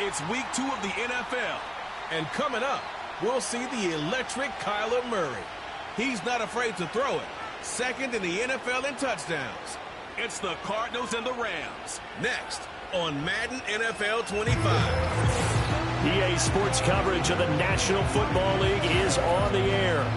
It's week 2 of the NFL. And coming up, we'll see the electric Kyler Murray. He's not afraid to throw it. Second in the NFL in touchdowns. It's the Cardinals and the Rams. Next on Madden NFL 25. EA Sports coverage of the National Football League is on the air.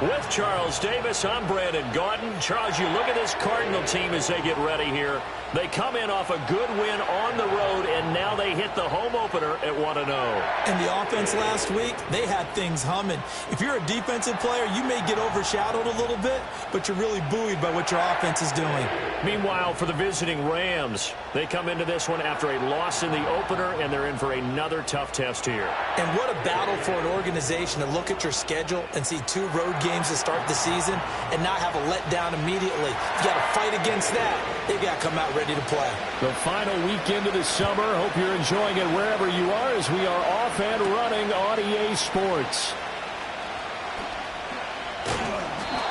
With Charles Davis, I'm Brandon Gaudin. Charles, you look at this Cardinal team as they get ready here. They come in off a good win on the road, and now they hit the home opener at 1-0. And the offense last week, they had things humming. If you're a defensive player, you may get overshadowed a little bit, but you're really buoyed by what your offense is doing. Meanwhile, for the visiting Rams, they come into this one after a loss in the opener, and they're in for another tough test here. And what a battle for an organization to look at your schedule and see 2 road games to start the season and not have a letdown immediately. You got to fight against that. They've got to come out ready to play. The final weekend of the summer. Hope you're enjoying it wherever you are as we are off and running on EA Sports.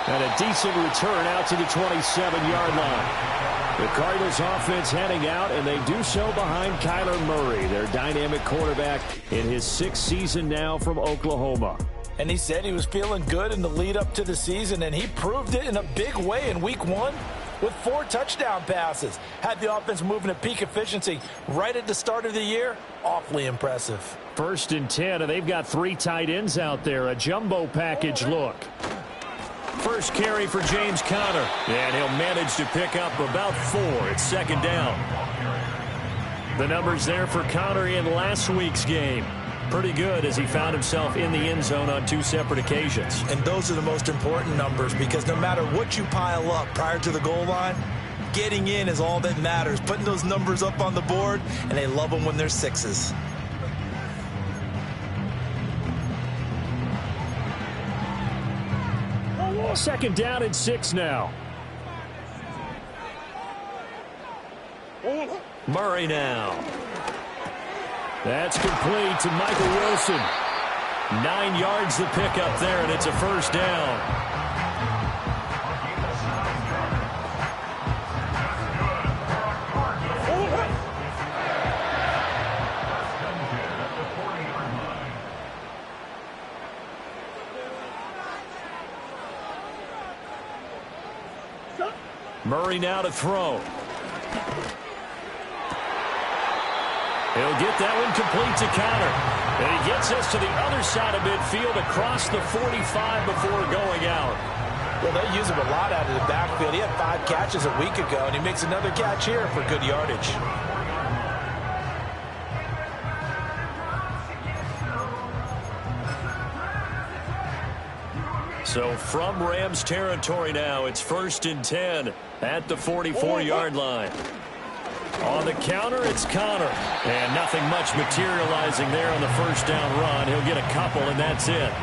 And a decent return out to the 27-yard line. The Cardinals offense heading out, and they do so behind Kyler Murray, their dynamic quarterback in his 6th season now from Oklahoma. And he said he was feeling good in the lead up to the season, and he proved it in a big way in week 1 with 4 touchdown passes. Had the offense moving at peak efficiency right at the start of the year. Awfully impressive. 1st and 10, and they've got 3 tight ends out there. A jumbo package look. First carry for James Conner, and he'll manage to pick up about 4. It's 2nd down. The numbers there for Conner in last week's game. Pretty good as he found himself in the end zone on 2 separate occasions. And those are the most important numbers because no matter what you pile up prior to the goal line, getting in is all that matters. Putting those numbers up on the board, and they love them when they're 6s. Second down and 6 now. Murray now. That's complete to Michael Wilson. 9 yards to pick up there, and it's a 1st down. Murray now to throw. He'll get that one complete to Conner. And he gets us to the other side of midfield across the 45 before going out. Well, they use him a lot out of the backfield. He had 5 catches a week ago, and he makes another catch here for good yardage. So from Rams territory now, it's 1st and 10 at the 44-yard line. On the counter, it's Conner. And nothing much materializing there on the 1st down run. He'll get a couple, and that's it.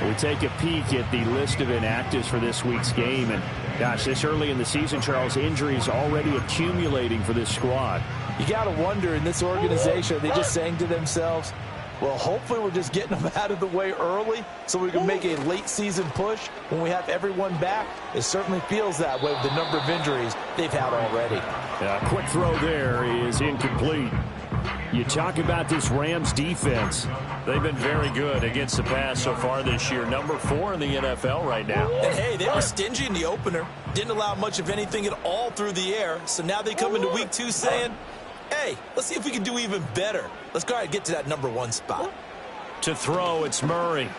We take a peek at the list of inactives for this week's game. And, gosh, this early in the season, Charles, injuries already accumulating for this squad. You got to wonder in this organization, are they just saying to themselves, well, hopefully we're just getting them out of the way early so we can make a late-season push when we have everyone back. It certainly feels that way with the number of injuries they've had already. Quick throw there is incomplete. You talk about this Rams defense. They've been very good against the pass so far this year. Number 4 in the NFL right now. And, hey, they were stingy in the opener. Didn't allow much of anything at all through the air. So now they come into week 2 saying, hey, let's see if we can do even better. Let's go ahead and get to that number 1 spot. To throw, it's Murray. And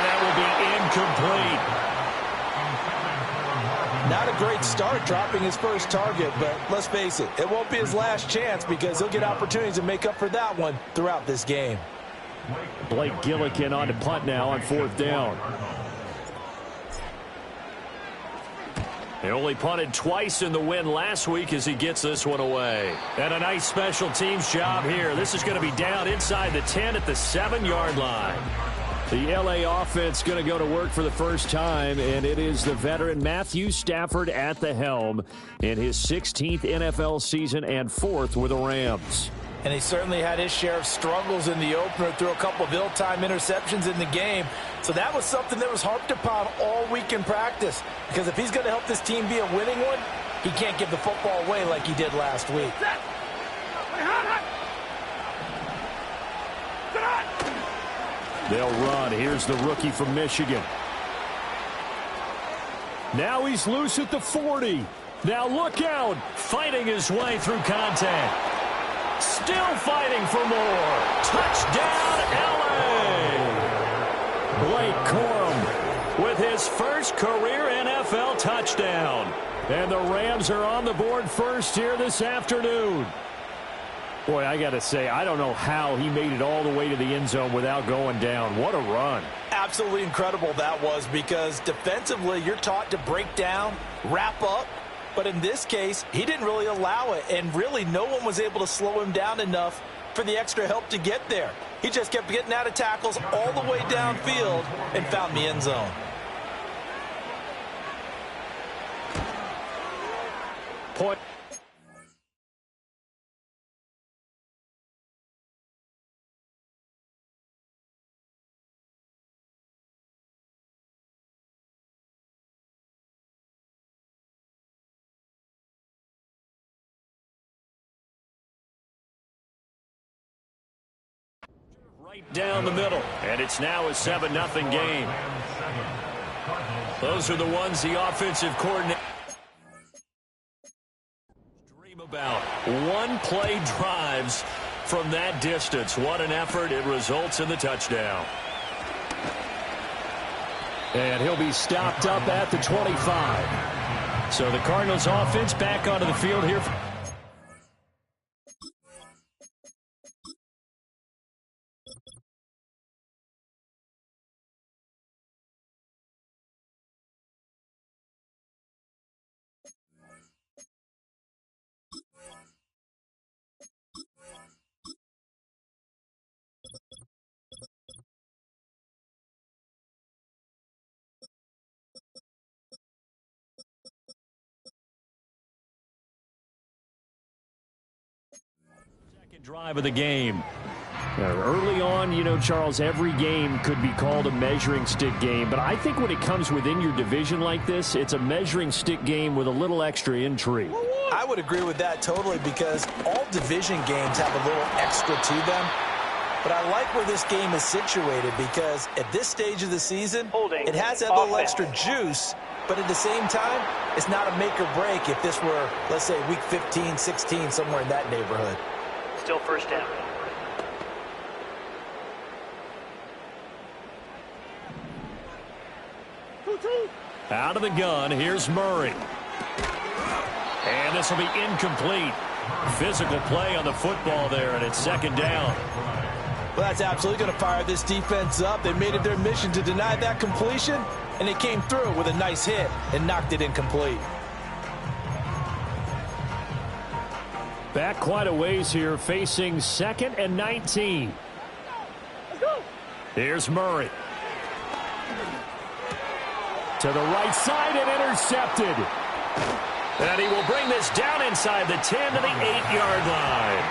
that will be incomplete. Not a great start dropping his first target, but let's face it, it won't be his last chance because he'll get opportunities to make up for that one throughout this game. Blake Gillikin on to punt now on 4th down. He only punted twice in the win last week as he gets this one away. And a nice special teams job here. This is going to be down inside the 10 at the 7-yard line. The L.A. offense going to go to work for the first time, and it is the veteran Matthew Stafford at the helm in his 16th NFL season and 4th with the Rams. And he certainly had his share of struggles in the opener, threw a couple of ill-timed interceptions in the game. So that was something that was harped upon all week in practice. Because if he's going to help this team be a winning one, he can't give the football away like he did last week. They'll run. Here's the rookie from Michigan. Now he's loose at the 40. Now look out. Fighting his way through contact. Still fighting for more. Touchdown, L.A. Blake Corum with his first career NFL touchdown. And the Rams are on the board first here this afternoon. Boy, I got to say, I don't know how he made it all the way to the end zone without going down. What a run. Absolutely incredible that was, because defensively you're taught to break down, wrap up. But in this case, he didn't really allow it. And really, no one was able to slow him down enough for the extra help to get there. He just kept getting out of tackles all the way downfield and found the end zone. Point. Right down the middle, and it's now a 7-0 game. Those are the ones the offensive coordinator dream about. One-play drives from that distance. What an effort. It results in the touchdown. And he'll be stopped up at the 25. So the Cardinals offense back onto the field here. Drive of the game. Early on, you know, Charles, every game could be called a measuring stick game, but I think when it comes within your division like this, it's a measuring stick game with a little extra intrigue. I would agree with that totally, because all division games have a little extra to them. But I like where this game is situated, because at this stage of the season, it has that little extra juice, but at the same time, it's not a make or break if this were, let's say, week 15, 16, somewhere in that neighborhood. Still first down. Out of the gun, here's Murray. And this will be incomplete. Physical play on the football there, and it's second down. Well, that's absolutely going to fire this defense up. They made it their mission to deny that completion, and they came through with a nice hit and knocked it incomplete. Back quite a ways here, facing 2nd and 19. Let's go. Here's Murray. To the right side and intercepted. And he will bring this down inside the 10 to the 8-yard line.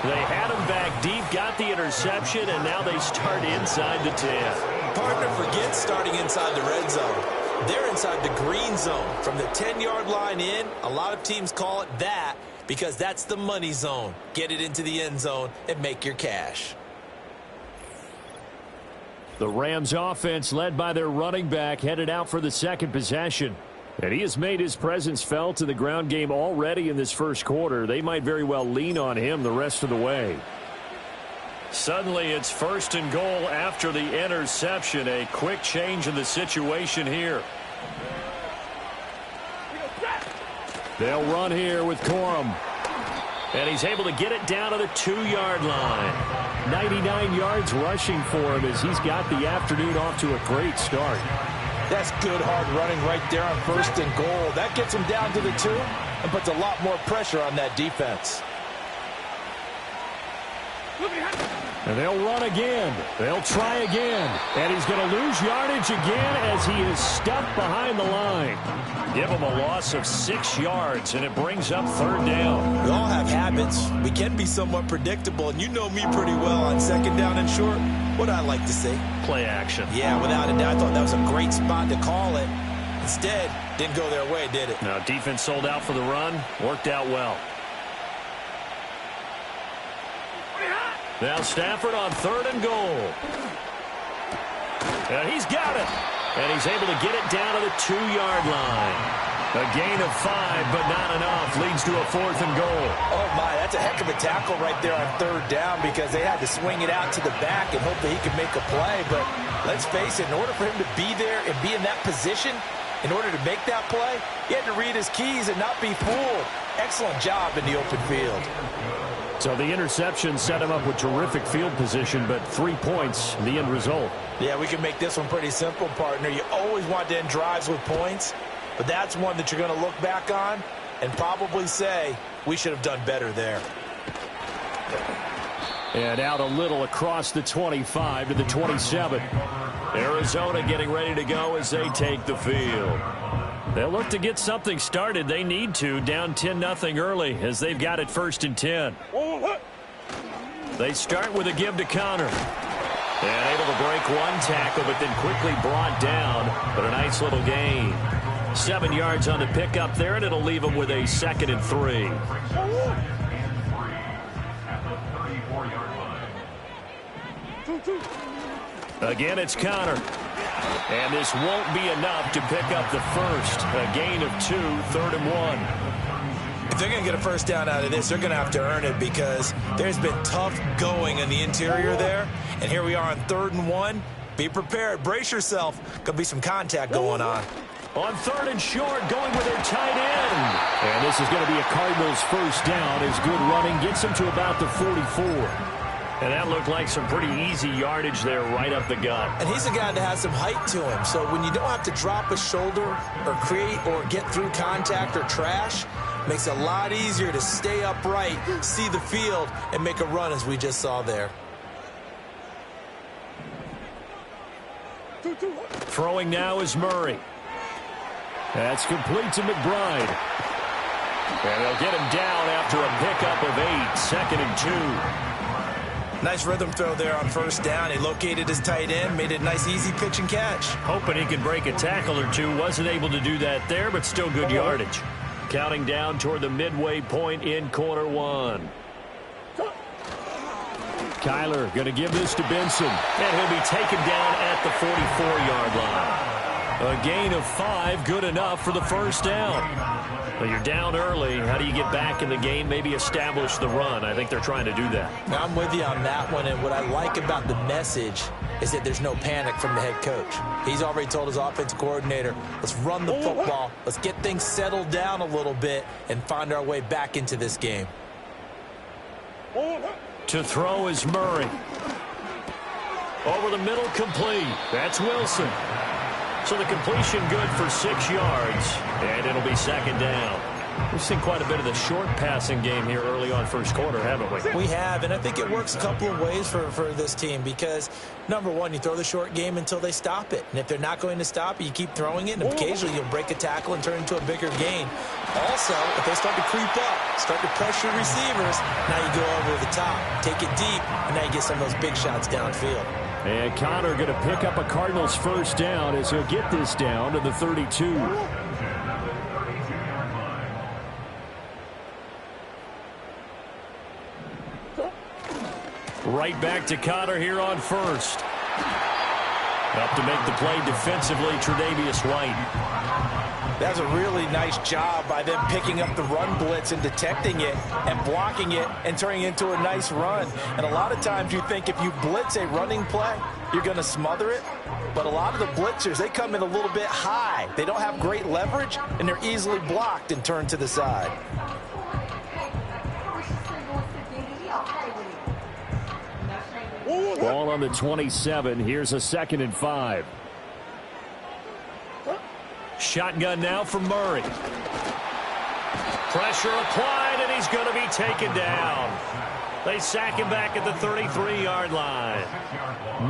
They had him back deep, got the interception, and now they start inside the 10. Partner forgets starting inside the red zone. They're inside the green zone. From the 10-yard line in, a lot of teams call it that, because that's the money zone. Get it into the end zone and make your cash. The Rams offense, led by their running back, headed out for the second possession. And he has made his presence felt in the ground game already in this first quarter. They might very well lean on him the rest of the way. Suddenly it's 1st and goal after the interception. A quick change in the situation here. They'll run here with Corum. And he's able to get it down to the 2-yard line. 99 yards rushing for him as he's got the afternoon off to a great start. That's good hard running right there on 1st and goal. That gets him down to the 2 and puts a lot more pressure on that defense. And they'll run again. They'll try again. And he's going to lose yardage again as he is stuck behind the line. Give him a loss of 6 yards, and it brings up 3rd down. We all have habits. We can be somewhat predictable, and you know me pretty well on 2nd down and short. What I like to say? Play action. Yeah, without a doubt. I thought that was a great spot to call it. Instead, didn't go their way, did it? Now, defense sold out for the run. Worked out well. Now Stafford on 3rd and goal. And he's got it. And he's able to get it down to the 2-yard line. A gain of 5, but not enough. Leads to a 4th and goal. Oh, my, that's a heck of a tackle right there on 3rd down because they had to swing it out to the back and hope that he could make a play. But let's face it, in order for him to be there and be in that position, in order to make that play, he had to read his keys and not be fooled. Excellent job in the open field. So the interception set him up with terrific field position, but 3 points, the end result. Yeah, we can make this one pretty simple, partner. You always want to end drives with points, but that's one that you're going to look back on and probably say, we should have done better there. And out a little across the 25 to the 27. Arizona getting ready to go as they take the field. They'll look to get something started. They need to, down 10-0 early as they've got it 1st and 10. They start with a give to Connor. And able to break one tackle, but then quickly brought down. But a nice little gain. 7 yards on the pickup there, and it'll leave them with a 2nd and 3. Again, it's Connor. And this won't be enough to pick up the first. A gain of 2, 3rd and 1. If they're going to get a first down out of this, they're going to have to earn it because there's been tough going in the interior there. And here we are on 3rd and 1. Be prepared. Brace yourself. Could be some contact going on. On 3rd and short, going with their tight end. And this is going to be a Cardinals first down as good running gets them to about the 44. And that looked like some pretty easy yardage there right up the gut. And he's a guy that has some height to him. So when you don't have to drop a shoulder or create or get through contact or trash, makes it a lot easier to stay upright, see the field, and make a run as we just saw there. Throwing now is Murray. That's complete to McBride. And they'll get him down after a pickup of 8, 2nd and 2. Nice rhythm throw there on 1st down. He located his tight end, made it a nice easy pitch and catch. Hoping he could break a tackle or two. Wasn't able to do that there, but still good yardage. Counting down toward the midway point in quarter 1. Kyler going to give this to Benson. And he'll be taken down at the 44-yard line. A gain of 5, good enough for the first down. Well, you're down early. How do you get back in the game, maybe establish the run? I think they're trying to do that. Now, I'm with you on that one, and what I like about the message is that there's no panic from the head coach. He's already told his offensive coordinator, let's run the football, let's get things settled down a little bit and find our way back into this game. To throw is Murray. Over the middle, complete. That's Wilson. So the completion good for 6 yards, and it'll be 2nd down. We've seen quite a bit of the short passing game here early on 1st quarter, haven't we? We have, and I think it works a couple of ways for this team because, number one, you throw the short game until they stop it. And if they're not going to stop it, you keep throwing it, and occasionally you'll break a tackle and turn it into a bigger gain. Also, if they start to creep up, start to pressure receivers, now you go over the top, take it deep, and now you get some of those big shots downfield. And Connor going to pick up a Cardinals first down as he'll get this down to the 32. Right back to Connor here on 1st. Up to make the play defensively, Tre'Davious White. That's a really nice job by them picking up the run blitz and detecting it and blocking it and turning it into a nice run. And a lot of times you think if you blitz a running play, you're going to smother it. But a lot of the blitzers, they come in a little bit high. They don't have great leverage, and they're easily blocked and turned to the side. Ball on the 27. Here's a 2nd and 5. Shotgun now from Murray. Pressure applied, and he's going to be taken down. They sack him back at the 33-yard line.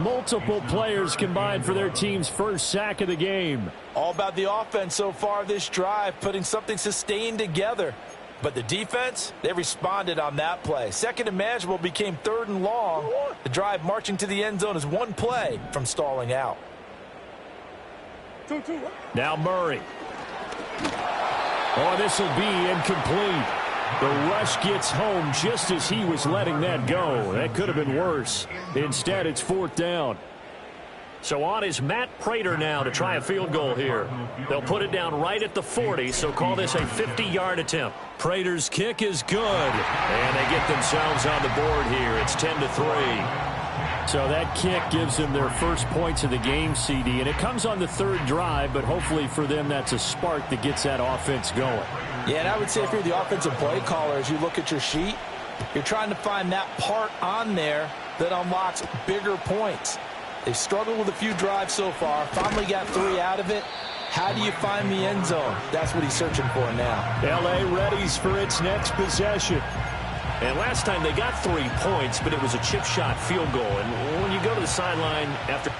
Multiple players combined for their team's first sack of the game. All about the offense so far this drive, putting something sustained together. But the defense, they responded on that play. 2nd and manageable became 3rd and long. The drive marching to the end zone is one play from stalling out. Now Murray. Oh, this will be incomplete. The rush gets home just as he was letting that go. That could have been worse. Instead, it's 4th down. So on is Matt Prater now to try a field goal here. They'll put it down right at the 40, so call this a 50-yard attempt. Prater's kick is good, and they get themselves on the board here. It's 10-3. So that kick gives them their first points of the game, CD, and it comes on the third drive, but hopefully for them that's a spark that gets that offense going. Yeah, and I would say if you're the offensive play caller, as you look at your sheet, you're trying to find that part on there that unlocks bigger points. They've struggled with a few drives so far, finally got 3 out of it. How do you find the end zone? That's what he's searching for now. L.A. readies for its next possession. And last time they got 3 points, but it was a chip shot field goal. And when you go to the sideline after...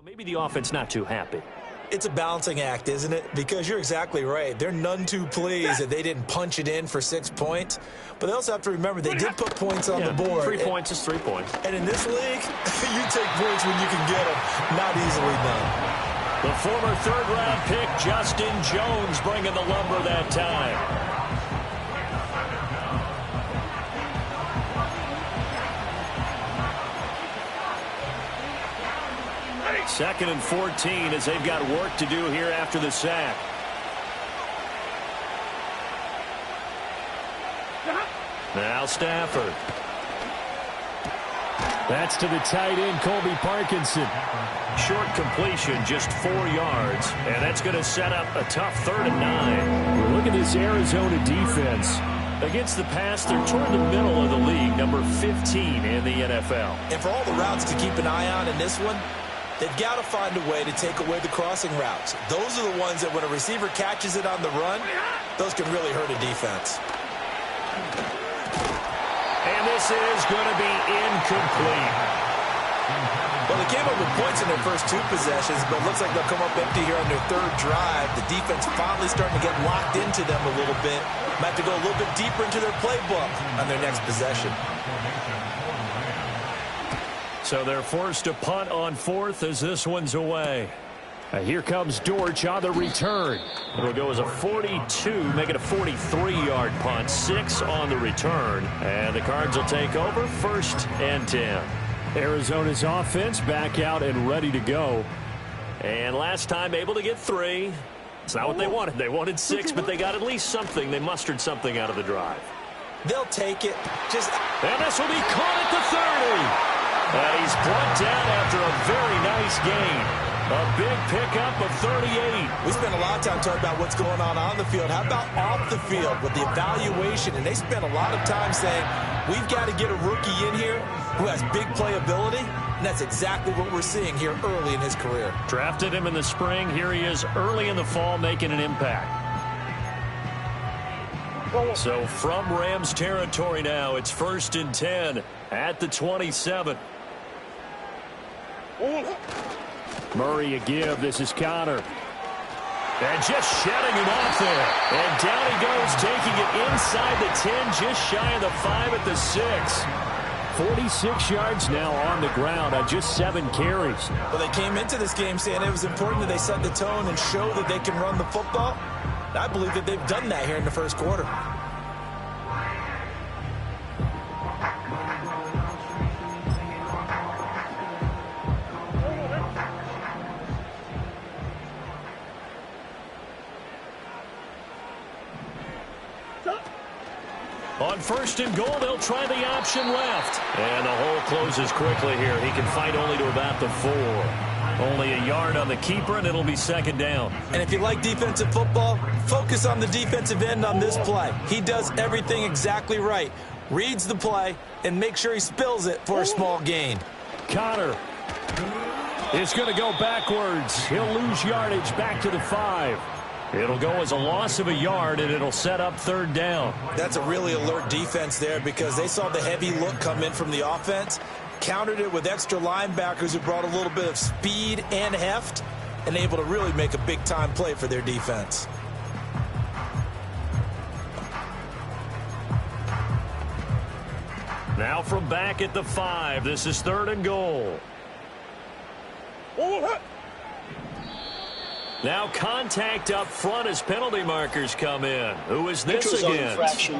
Maybe the offense not too happy. It's a balancing act, isn't it? Because you're exactly right. They're none too pleased that they didn't punch it in for 6 points. But they also have to remember they did put points on the board. 3 points is 3 points. And in this league, you take points when you can get them. Not easily done. The former third-round pick, Justin Jones, bringing the lumber that time. Second and 14 as they've got work to do here after the sack. Now Stafford. That's to the tight end, Colby Parkinson. Short completion, just 4 yards, and that's going to set up a tough 3rd and 9. Well, look at this Arizona defense. Against the pass, they're toward the middle of the league, number 15 in the NFL. And for all the routes to keep an eye on in this one, they've got to find a way to take away the crossing routes. Those are the ones that when a receiver catches it on the run, those can really hurt a defense. And this is going to be incomplete. Well, they came up with points in their first 2 possessions, but it looks like they'll come up empty here on their 3rd drive. The defense finally starting to get locked into them a little bit. Might have to go a little bit deeper into their playbook on their next possession. So they're forced to punt on 4th as this one's away. Here comes Dortch on the return. It'll go as a 42, make it a 43-yard punt, 6 on the return. And the Cards will take over, 1st and 10. Arizona's offense back out and ready to go. And last time able to get 3. It's not what they wanted. They wanted 6, but they got at least something. They mustered something out of the drive. They'll take it. And this will be caught at the 30. And he's brought down after a very nice gain. A big pickup of 38. We spent a lot of time talking about what's going on the field. How about off the field with the evaluation? And they spent a lot of time saying, we've got to get a rookie in here who has big playability. And that's exactly what we're seeing here early in his career. Drafted him in the spring. Here he is early in the fall making an impact. So from Rams territory now, it's 1st and 10 at the 27. Murray a give. This is Connor. And just shutting him off there. And down he goes, taking it inside the 10, just shy of the 5 at the 6. 46 yards now on the ground on just 7 carries. Well, they came into this game saying it was important that they set the tone and show that they can run the football. I believe that they've done that here in the 1st quarter. On 1st and goal, they'll try the option left. And the hole closes quickly here. He can fight only to about the 4. Only a yard on the keeper, and it'll be 2nd down. And if you like defensive football, focus on the defensive end on this play. He does everything exactly right. Reads the play and make sure he spills it for a small gain. Connor is going to go backwards. He'll lose yardage back to the 5. It'll go as a loss of a yard, and it'll set up 3rd down. That's a really alert defense there because they saw the heavy look come in from the offense, countered it with extra linebackers who brought a little bit of speed and heft, and able to really make a big-time play for their defense. Now from back at the 5, this is 3rd and goal. Now contact up front as penalty markers come in. Who is this against? Infraction,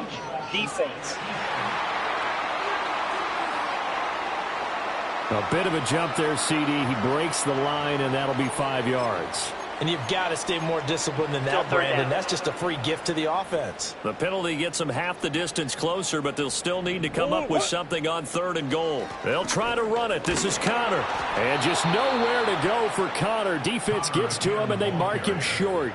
defense. A bit of a jump there, CD. He breaks the line, and that'll be 5 yards. And you've got to stay more disciplined than that, Brandon. That's just a free gift to the offense. The penalty gets them half the distance closer, but they'll still need to come up with something on 3rd and goal. They'll try to run it. This is Connor. And just nowhere to go for Connor. Defense gets to him, and they mark him short.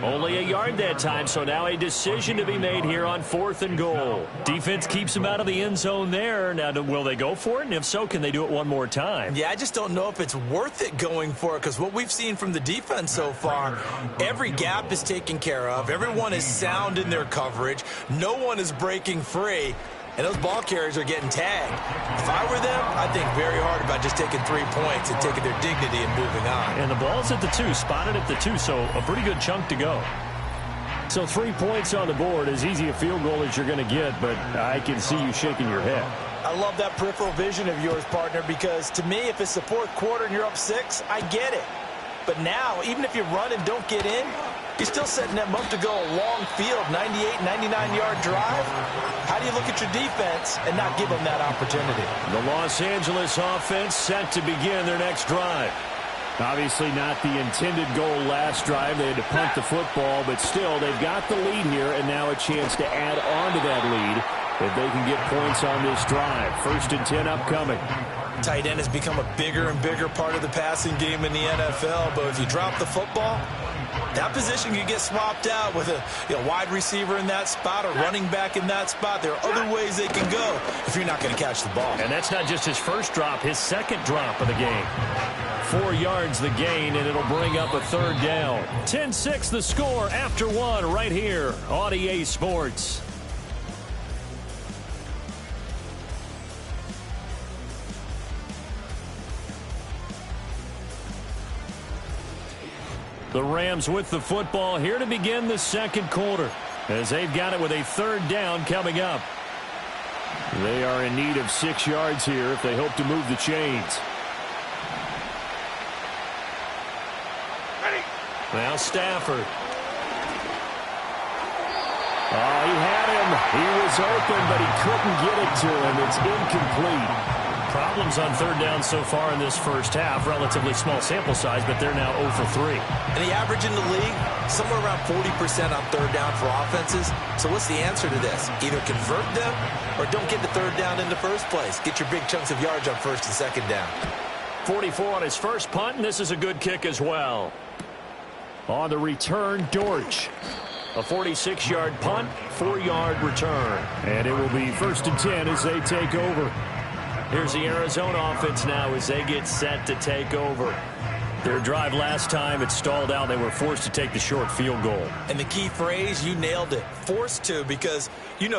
Only a yard that time, so now a decision to be made here on 4th and goal. Defense keeps him out of the end zone there. Now, will they go for it? And if so, can they do it one more time? Yeah, I just don't know if it's worth it going for it because what we've seen from the defense so far, every gap is taken care of. Everyone is sound in their coverage. No one is breaking free. and those ball carriers are getting tagged. If I were them, I'd think very hard about just taking 3 points and taking their dignity and moving on. And the ball's at the 2, spotted at the 2, so a pretty good chunk to go. So 3 points on the board, as easy a field goal as you're going to get, but I can see you shaking your head. I love that peripheral vision of yours, partner, because to me, if it's the 4th quarter and you're up 6, I get it. But now, even if you run and don't get in, you're still setting them up to go a long field, 98, 99-yard drive. How do you look at your defense and not give them that opportunity? The Los Angeles offense set to begin their next drive. Obviously not the intended goal last drive. They had to punt the football, but still, they've got the lead here, and now a chance to add on to that lead if they can get points on this drive. 1st and 10 upcoming. Tight end has become a bigger and bigger part of the passing game in the NFL, but if you drop the football, that position can get swapped out with a wide receiver in that spot or running back in that spot. There are other ways they can go if you're not going to catch the ball. And that's not just his first drop, his second drop of the game. 4 yards the gain, and it'll bring up a 3rd down. 10-6 the score after 1 right here on EA Sports. The Rams with the football here to begin the 2nd quarter, as they've got it with a 3rd down coming up. They are in need of 6 yards here if they hope to move the chains. Now Stafford. Oh, he had him. He was open, but he couldn't get it to him. It's incomplete. Problems on 3rd down so far in this first half. Relatively small sample size, but they're now 0 for 3. And the average in the league, somewhere around 40% on 3rd down for offenses. So what's the answer to this? Either convert them or don't get the 3rd down in the first place. Get your big chunks of yards on 1st and 2nd down. 44 on his first punt, and this is a good kick as well. On the return, Dortch. A 46-yard punt, 4-yard return. And it will be 1st and 10 as they take over. Here's the Arizona offense now as they get set to take over. Their drive last time, it stalled out. They were forced to take the short field goal. And the key phrase, you nailed it, forced to, because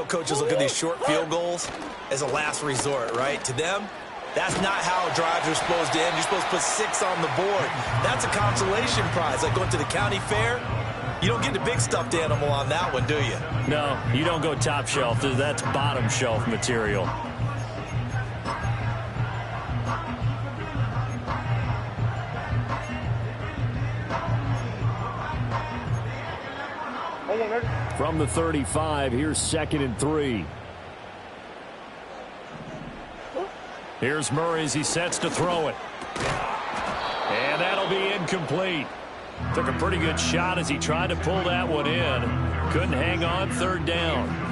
coaches look at these short field goals as a last resort, right? To them, that's not how drives are supposed to end. You're supposed to put 6 on the board. That's a consolation prize, like going to the county fair. You don't get the big stuffed animal on that one, do you? No, you don't go top shelf. That's bottom shelf material. From the 35, here's 2nd and 3. Here's Murray as he sets to throw it. And that'll be incomplete. Took a pretty good shot as he tried to pull that one in. Couldn't hang on, 3rd down.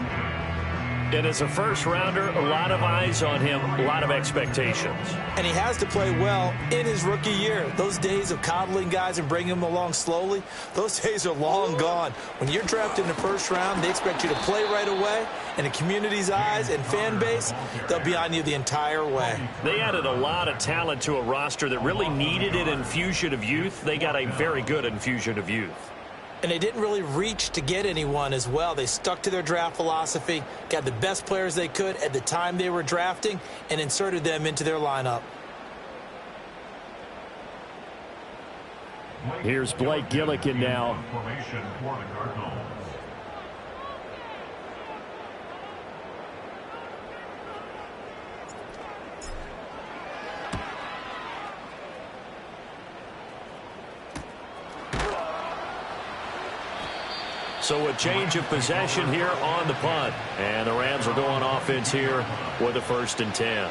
And as a first-rounder, a lot of eyes on him, a lot of expectations. And he has to play well in his rookie year. Those days of coddling guys and bringing them along slowly, those days are long gone. When you're drafted in the 1st round, they expect you to play right away. And the community's eyes and fan base, they'll be on you the entire way. They added a lot of talent to a roster that really needed an infusion of youth. They got a very good infusion of youth. And they didn't really reach to get anyone as well. They stuck to their draft philosophy, got the best players they could at the time they were drafting, and inserted them into their lineup. Here's Blake Gillikin now. So a change of possession here on the punt. And the Rams will go on offense here with a 1st and 10.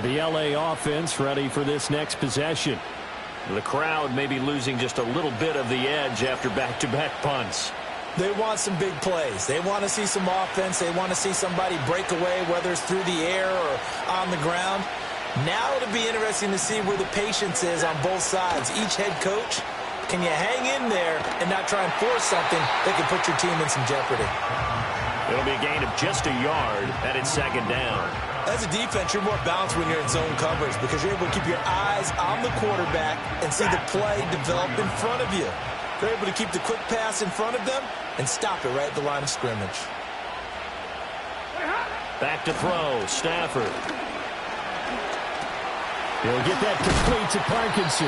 The LA offense ready for this next possession. The crowd may be losing just a little bit of the edge after back-to-back punts. They want some big plays. They want to see some offense. They want to see somebody break away, whether it's through the air or on the ground. Now it'll be interesting to see where the patience is on both sides. Each head coach, can you hang in there and not try and force something that can put your team in some jeopardy? It'll be a gain of just a yard, and it's 2nd down. As a defense, you're more balanced when you're in zone coverage because you're able to keep your eyes on the quarterback and see the play develop in front of you. They're able to keep the quick pass in front of them and stop it right at the line of scrimmage. Back to throw, Stafford. He'll get that complete to Parkinson.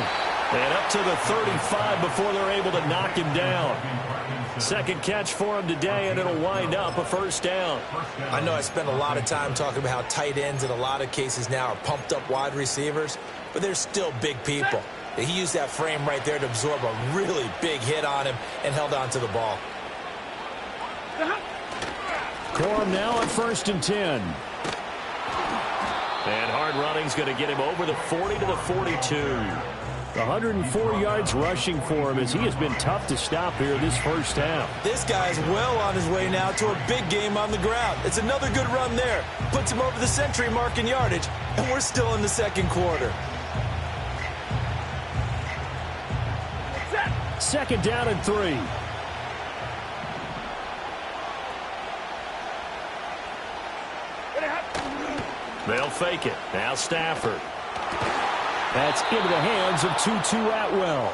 And up to the 35 before they're able to knock him down. Second catch for him today, and it'll wind up a first down. I know I spent a lot of time talking about how tight ends in a lot of cases now are pumped up wide receivers, but they're still big people. He used that frame right there to absorb a really big hit on him and held on to the ball. Corum now at 1st and 10. And hard running's going to get him over the 40 to the 42. 104 yards rushing for him as he has been tough to stop here this first half. This guy's well on his way now to a big game on the ground. It's another good run there. Puts him over the century mark in yardage, and we're still in the second quarter. Second down and 3. They'll fake it. Now Stafford. That's into the hands of Tutu Atwell.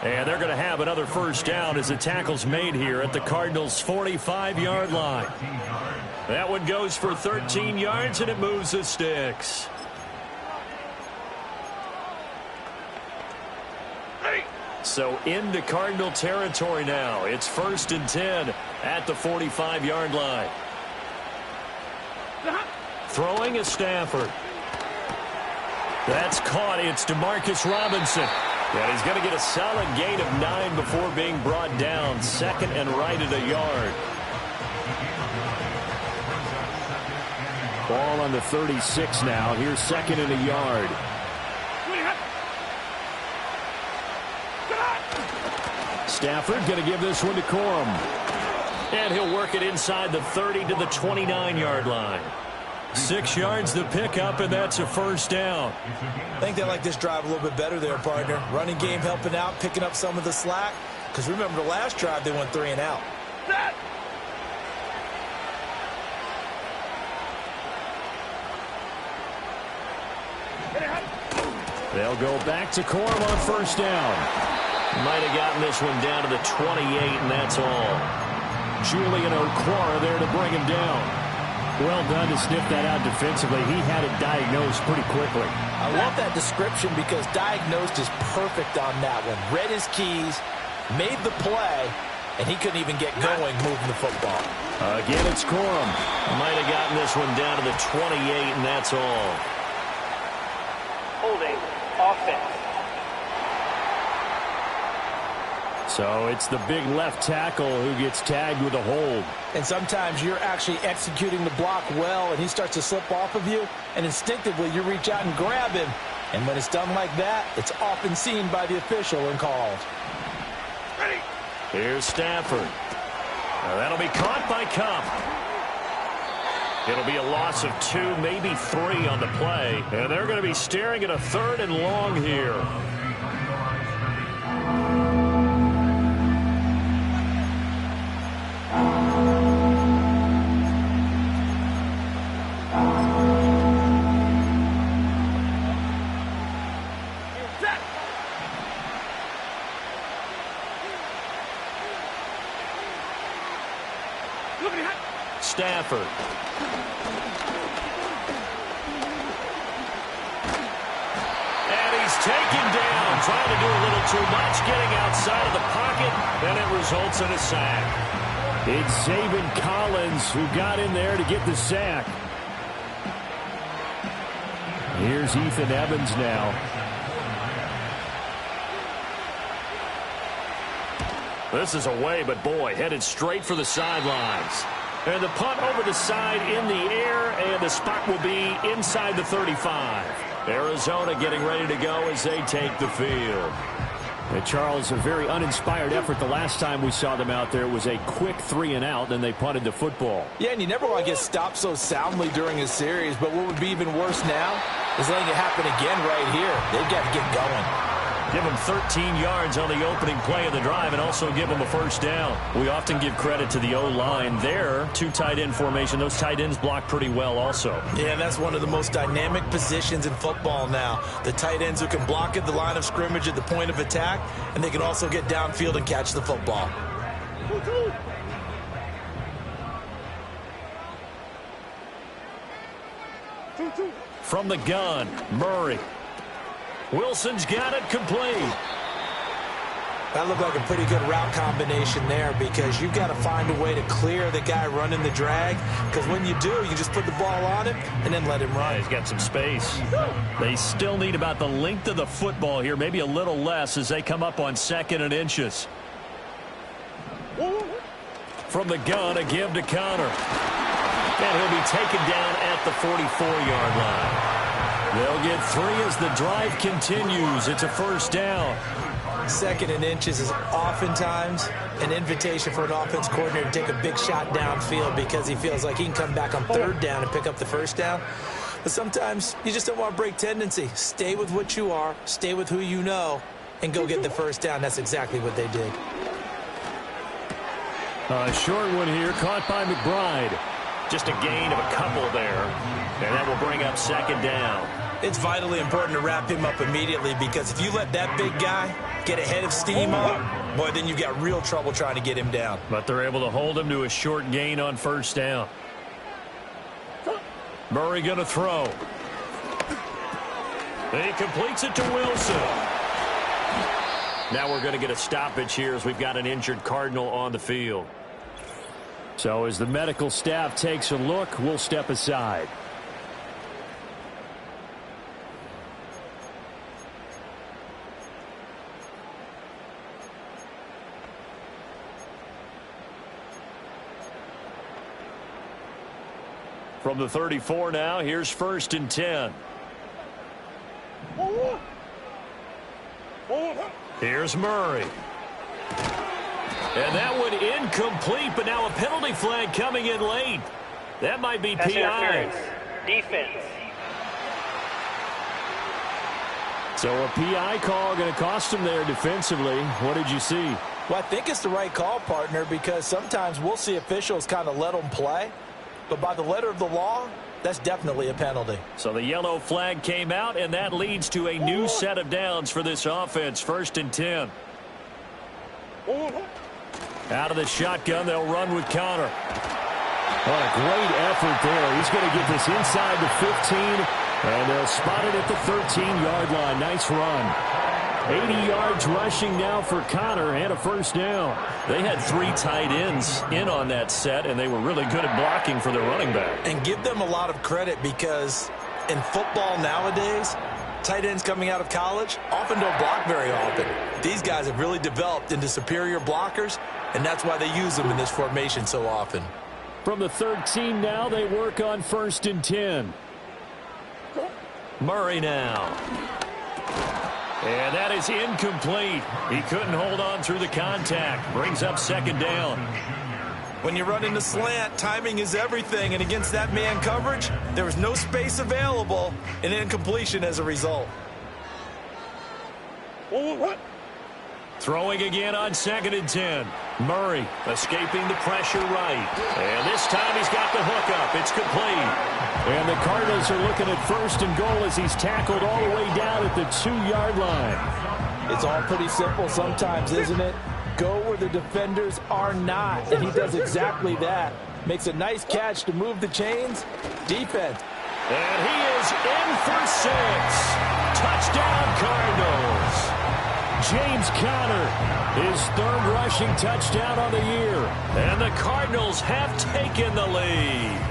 And they're going to have another first down as the tackle's made here at the Cardinals' 45-yard line. That one goes for 13 yards, and it moves the sticks. So into Cardinal territory now. It's 1st and 10 at the 45-yard line. Throwing is Stafford. That's caught. It's DeMarcus Robinson. And he's going to get a solid gain of 9 before being brought down. Second and right at a yard. Ball on the 36 now. Here's 2nd and a yard. Stafford going to give this one to Corum. And he'll work it inside the 30 to the 29-yard line. 6 yards the pickup, and that's a first down. I think they like this drive a little bit better there, partner. Running game helping out, picking up some of the slack. Because remember, the last drive they went 3 and out. They'll go back to Corum on first down. Might have gotten this one down to the 28, and that's all. Julian Okwara there to bring him down. Well done to sniff that out defensively. He had it diagnosed pretty quickly. I love that description because diagnosed is perfect on that one. Read his keys, made the play, and he couldn't even get going moving the football. Again, it's Corum. Might have gotten this one down to the 28, and that's all. Holding offense. So it's the big left tackle who gets tagged with a hold. And sometimes you're actually executing the block well, and he starts to slip off of you, and instinctively you reach out and grab him. And when it's done like that, it's often seen by the official and called. Here's Stafford. Now that'll be caught by Cup. It'll be a loss of 2, maybe 3 on the play. And they're going to be staring at a 3rd and long here. Stafford. And he's taken down, trying to do a little too much, getting outside of the pocket, and it results in a sack. It's Zaven Collins who got in there to get the sack. Here's Ethan Evans now. This is away, but boy, headed straight for the sidelines. And the punt over the side in the air, and the spot will be inside the 35. Arizona getting ready to go as they take the field. And Charles, a very uninspired effort. The last time we saw them out there was a quick 3 and out, and they punted the football. Yeah, and you never want to get stopped so soundly during a series, but what would be even worse now is letting it happen again right here. They've got to get going. Give them 13 yards on the opening play of the drive and also give them a first down. We often give credit to the O-line there. 2 tight end formation. Those tight ends block pretty well also. Yeah, that's one of the most dynamic positions in football now. The tight ends who can block at the line of scrimmage at the point of attack, and they can also get downfield and catch the football. From the gun, Murray. Wilson's got it complete. That looked like a pretty good route combination there because you've got to find a way to clear the guy running the drag, because when you do, you just put the ball on him and then let him run. Yeah, he's got some space. They still need about the length of the football here, maybe a little less as they come up on 2nd and inches. From the gun, a give to Connor. And he'll be taken down at the 44-yard line. They'll get 3 as the drive continues. It's a first down. 2nd and inches is oftentimes an invitation for an offense coordinator to take a big shot downfield because he feels like he can come back on 3rd down and pick up the first down. But sometimes you just don't want to break tendency. Stay with what you are, stay with who you know, and go get the first down. That's exactly what they did. A short one here, caught by McBride. Just a gain of a couple there, and that will bring up 2nd down. It's vitally important to wrap him up immediately because if you let that big guy get ahead of steam up, boy, then you've got real trouble trying to get him down. But they're able to hold him to a short gain on first down. Murray going to throw. And he completes it to Wilson. Now we're going to get a stoppage here as we've got an injured Cardinal on the field. So as the medical staff takes a look, we'll step aside. From the 34 now, here's 1st and 10. Here's Murray. And that one incomplete, but now a penalty flag coming in late. That might be PI. Defense. So a PI call going to cost him there defensively. What did you see? Well, I think it's the right call, partner, because sometimes we'll see officials kind of let them play. But by the letter of the law, that's definitely a penalty. So the yellow flag came out, and that leads to a new set of downs for this offense. 1st and 10. Out of the shotgun, they'll run with Connor. What a great effort there. He's going to get this inside the 15, and they'll spot it at the 13-yard line. Nice run. 80 yards rushing now for Connor and a first down. They had 3 tight ends in on that set, and they were really good at blocking for their running back. And give them a lot of credit because in football nowadays, tight ends coming out of college often don't block very often. These guys have really developed into superior blockers, and that's why they use them in this formation so often. From the 13 now, they work on 1st and 10. Murray now. And that is incomplete. He couldn't hold on through the contact. Brings up 2nd down. When you run into slant, timing is everything. And against that man coverage, there was no space available. And incompletion as a result. Throwing again on 2nd and 10. Murray escaping the pressure right. And this time he's got the hook up. It's complete. And the Cardinals are looking at 1st and goal as he's tackled all the way down at the 2-yard line. It's all pretty simple sometimes, isn't it? Go where the defenders are not. And he does exactly that. Makes a nice catch to move the chains. Defense. And he is in for 6. Touchdown, Cardinals. James Conner, his 3rd rushing touchdown on the year. And the Cardinals have taken the lead.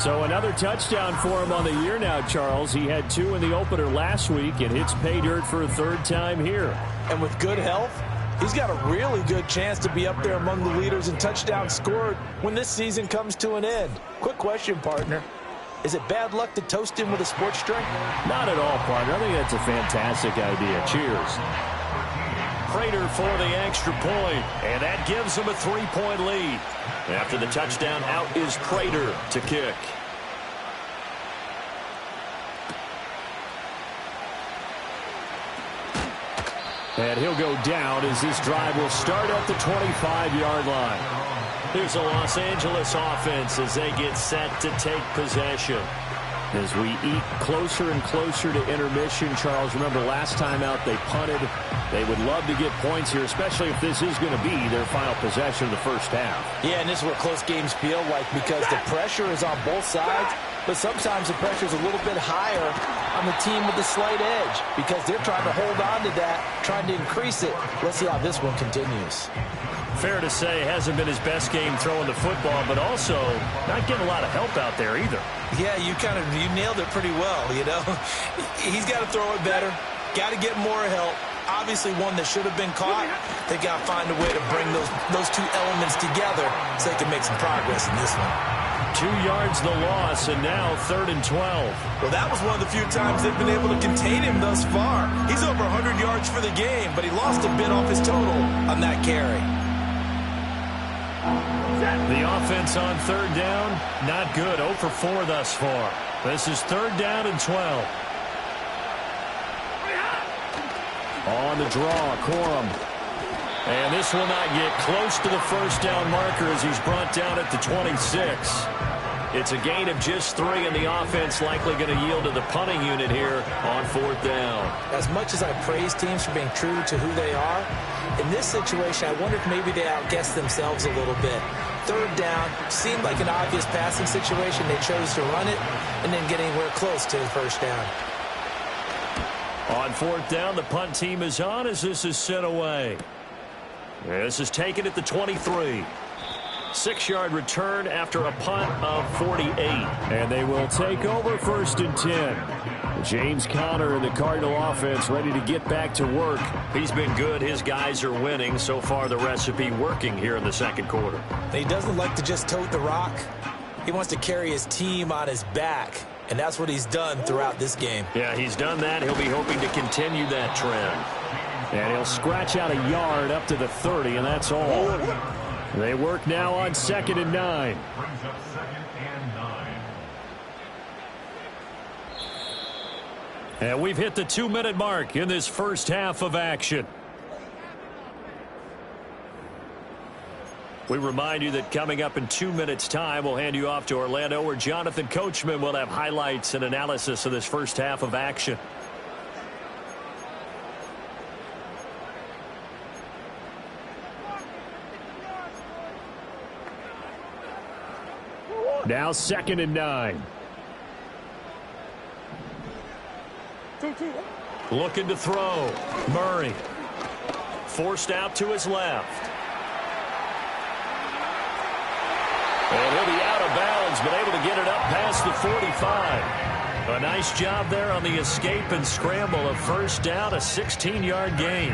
So another touchdown for him on the year now, Charles. He had 2 in the opener last week and hits pay dirt for a 3rd time here. And with good health, he's got a really good chance to be up there among the leaders in touchdowns scored when this season comes to an end. Quick question, partner. Is it bad luck to toast him with a sports drink? Not at all, partner. I think that's a fantastic idea. Cheers. Prater for the extra point, and that gives him a 3-point lead. After the touchdown, out is Prater to kick. And he'll go down as this drive will start at the 25-yard line. Here's the Los Angeles offense as they get set to take possession. As we eat closer and closer to intermission, Charles, remember last time out they punted. They would love to get points here, especially if this is going to be their final possession of the first half. Yeah, and this is what close games feel like because the pressure is on both sides. but sometimes the pressure is a little bit higher on the team with the slight edge because they're trying to hold on to that, trying to increase it. Let's see how this one continues. Fair to say, hasn't been his best game throwing the football, but also not getting a lot of help out there either. Yeah, you nailed it pretty well, you know. He's got to throw it better, got to get more help. Obviously one that should have been caught. They got to find a way to bring those two elements together so they can make some progress in this one. 2 yards the loss, and now 3rd and 12. Well, that was one of the few times they've been able to contain him thus far. He's over 100 yards for the game, but he lost a bit off his total on that carry. The offense on 3rd down, not good. 0 for 4 thus far. This is 3rd down and 12. On the draw, Corum. And this will not get close to the first down marker as he's brought down at the 26. It's a gain of just 3, and the offense likely going to yield to the punting unit here on 4th down. As much as I praise teams for being true to who they are, in this situation, I wonder if maybe they outguessed themselves a little bit. 3rd down seemed like an obvious passing situation. They chose to run it and didn't get anywhere close to the first down. On 4th down, the punt team is on as this is sent away. This is taken at the 23. 6-yard return after a punt of 48. And they will take over 1st and 10. James Conner and the Cardinal offense ready to get back to work. He's been good. His guys are winning. So far, the recipe working here in the 2nd quarter. He doesn't like to just tote the rock. He wants to carry his team on his back. And that's what he's done throughout this game. Yeah, he's done that. He'll be hoping to continue that trend. And he'll scratch out a yard up to the 30, and that's all. They work now on 2nd and 9. And we've hit the 2-minute mark in this first half of action. We remind you that coming up in 2 minutes' time, we'll hand you off to Orlando, where Jonathan Coachman will have highlights and analysis of this first half of action. Now 2nd and 9. Looking to throw. Murray. Forced out to his left. And he'll be out of bounds, but able to get it up past the 45. A nice job there on the escape and scramble. A first down, a 16-yard gain.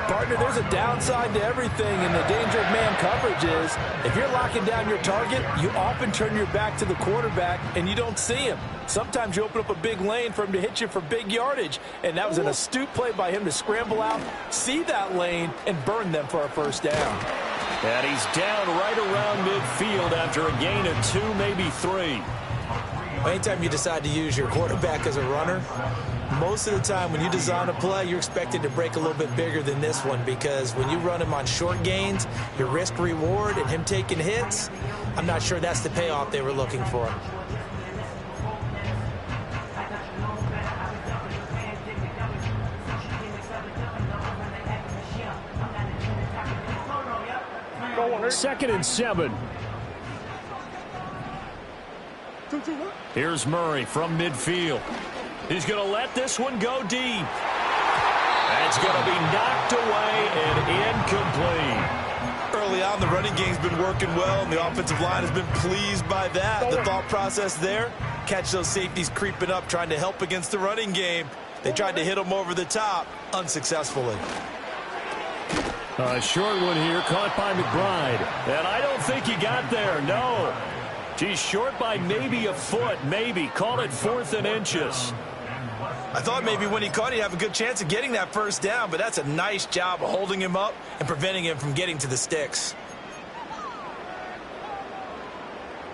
Partner, there's a downside to everything, and the danger of man coverage is if you're locking down your target, you often turn your back to the quarterback and you don't see him. Sometimes you open up a big lane for him to hit you for big yardage, and that was an astute play by him to scramble out, see that lane, and burn them for a first down. And he's down right around midfield after a gain of 2, maybe 3. Anytime you decide to use your quarterback as a runner, most of the time when you design a play, you're expected to break a little bit bigger than this one, because when you run him on short gains, your risk-reward and him taking hits, I'm not sure that's the payoff they were looking for. Second and 7. Here's Murray from midfield. He's going to let this one go deep. That's going to be knocked away and incomplete. Early on, the running game's been working well, and the offensive line has been pleased by that. The thought process there, catch those safeties creeping up, trying to help against the running game. They tried to hit them over the top, unsuccessfully. A short one here, caught by McBride. And I don't think he got there, no. He's short by maybe a foot, maybe. Call it 4th and inches. I thought maybe when he caught, he'd have a good chance of getting that first down, but that's a nice job of holding him up and preventing him from getting to the sticks.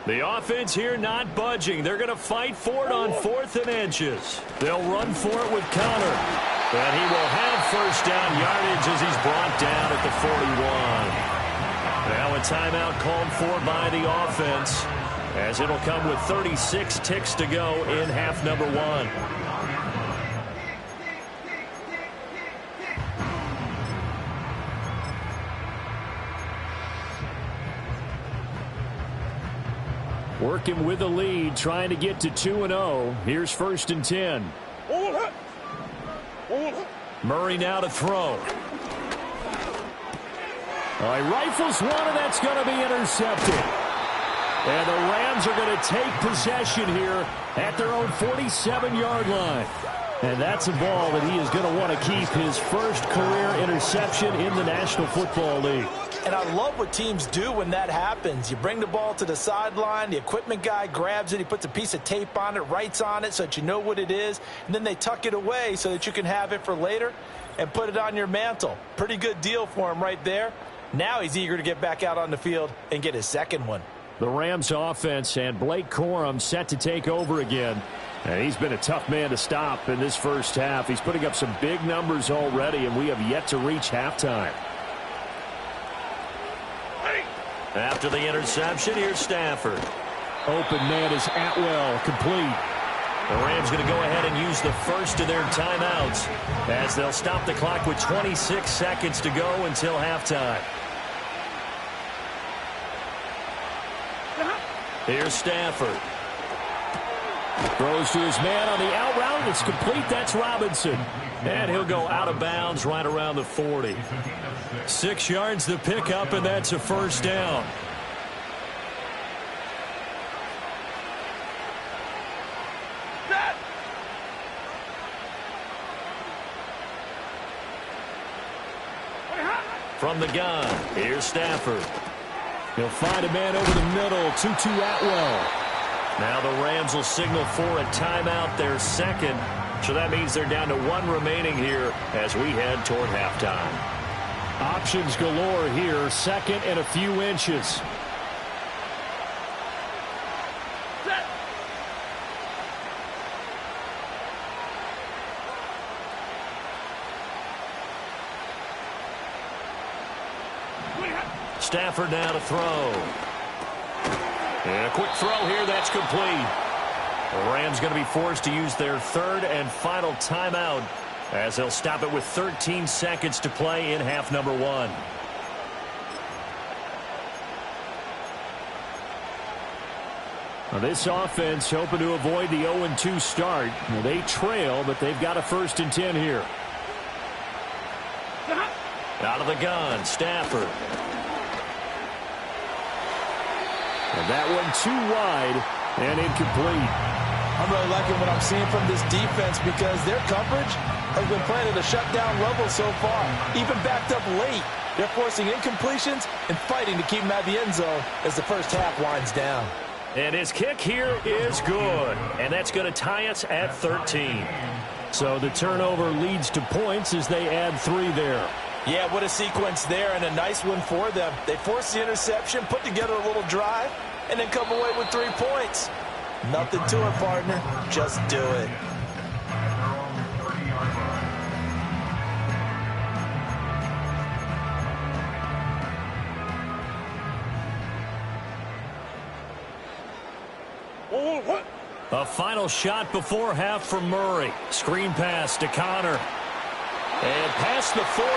The offense here not budging. They're going to fight for it on 4th and inches. They'll run for it with Conner. And he will have first down yardage as he's brought down at the 41. Now a timeout called for by the offense, as it'll come with 36 ticks to go in half number 1. Working with the lead, trying to get to 2-0. Here's 1st and 10. Murray now to throw. He rifles one, and that's going to be intercepted. And the Rams are going to take possession here at their own 47-yard line. And that's a ball that he is going to want to keep, his first career interception in the National Football League. And I love what teams do when that happens. You bring the ball to the sideline, the equipment guy grabs it, he puts a piece of tape on it, writes on it so that you know what it is, and then they tuck it away so that you can have it for later and put it on your mantle. Pretty good deal for him right there. Now he's eager to get back out on the field and get his second one. The Rams offense and Blake Corum set to take over again. And he's been a tough man to stop in this first half. He's putting up some big numbers already, and we have yet to reach halftime. After the interception, here's Stafford. Open man is Atwell, complete. The Rams going to go ahead and use the first of their timeouts as they'll stop the clock with 26 seconds to go until halftime. Here's Stafford. Throws to his man on the out route. It's complete. That's Robinson. And he'll go out of bounds right around the 40. 6 yards the pickup, and that's a first down. From the gun, here's Stafford. He'll find a man over the middle. 2-2 Atwell. Now the Rams will signal for a timeout, their second. So that means they're down to 1 remaining here as we head toward halftime. Options galore here. Second and a few inches. Stafford now to throw. And a quick throw here, that's complete. The Rams going to be forced to use their third and final timeout as they'll stop it with 13 seconds to play in half number 1. Now this offense hoping to avoid the 0-2 start. Now they trail, but they've got a 1st and 10 here. Out of the gun, Stafford. And that one too wide and incomplete. I'm really liking what I'm seeing from this defense because their coverage has been playing at a shutdown level so far. Even backed up late, they're forcing incompletions and fighting to keep them out of the end zone as the first half winds down. And his kick here is good. And that's going to tie us at 13. So the turnover leads to points as they add 3 there. Yeah, what a sequence there, and a nice one for them. They forced the interception, put together a little drive, and then come away with 3 points. Nothing to it, partner. Just do it. A final shot before half from Murray. Screen pass to Connor. And past the 40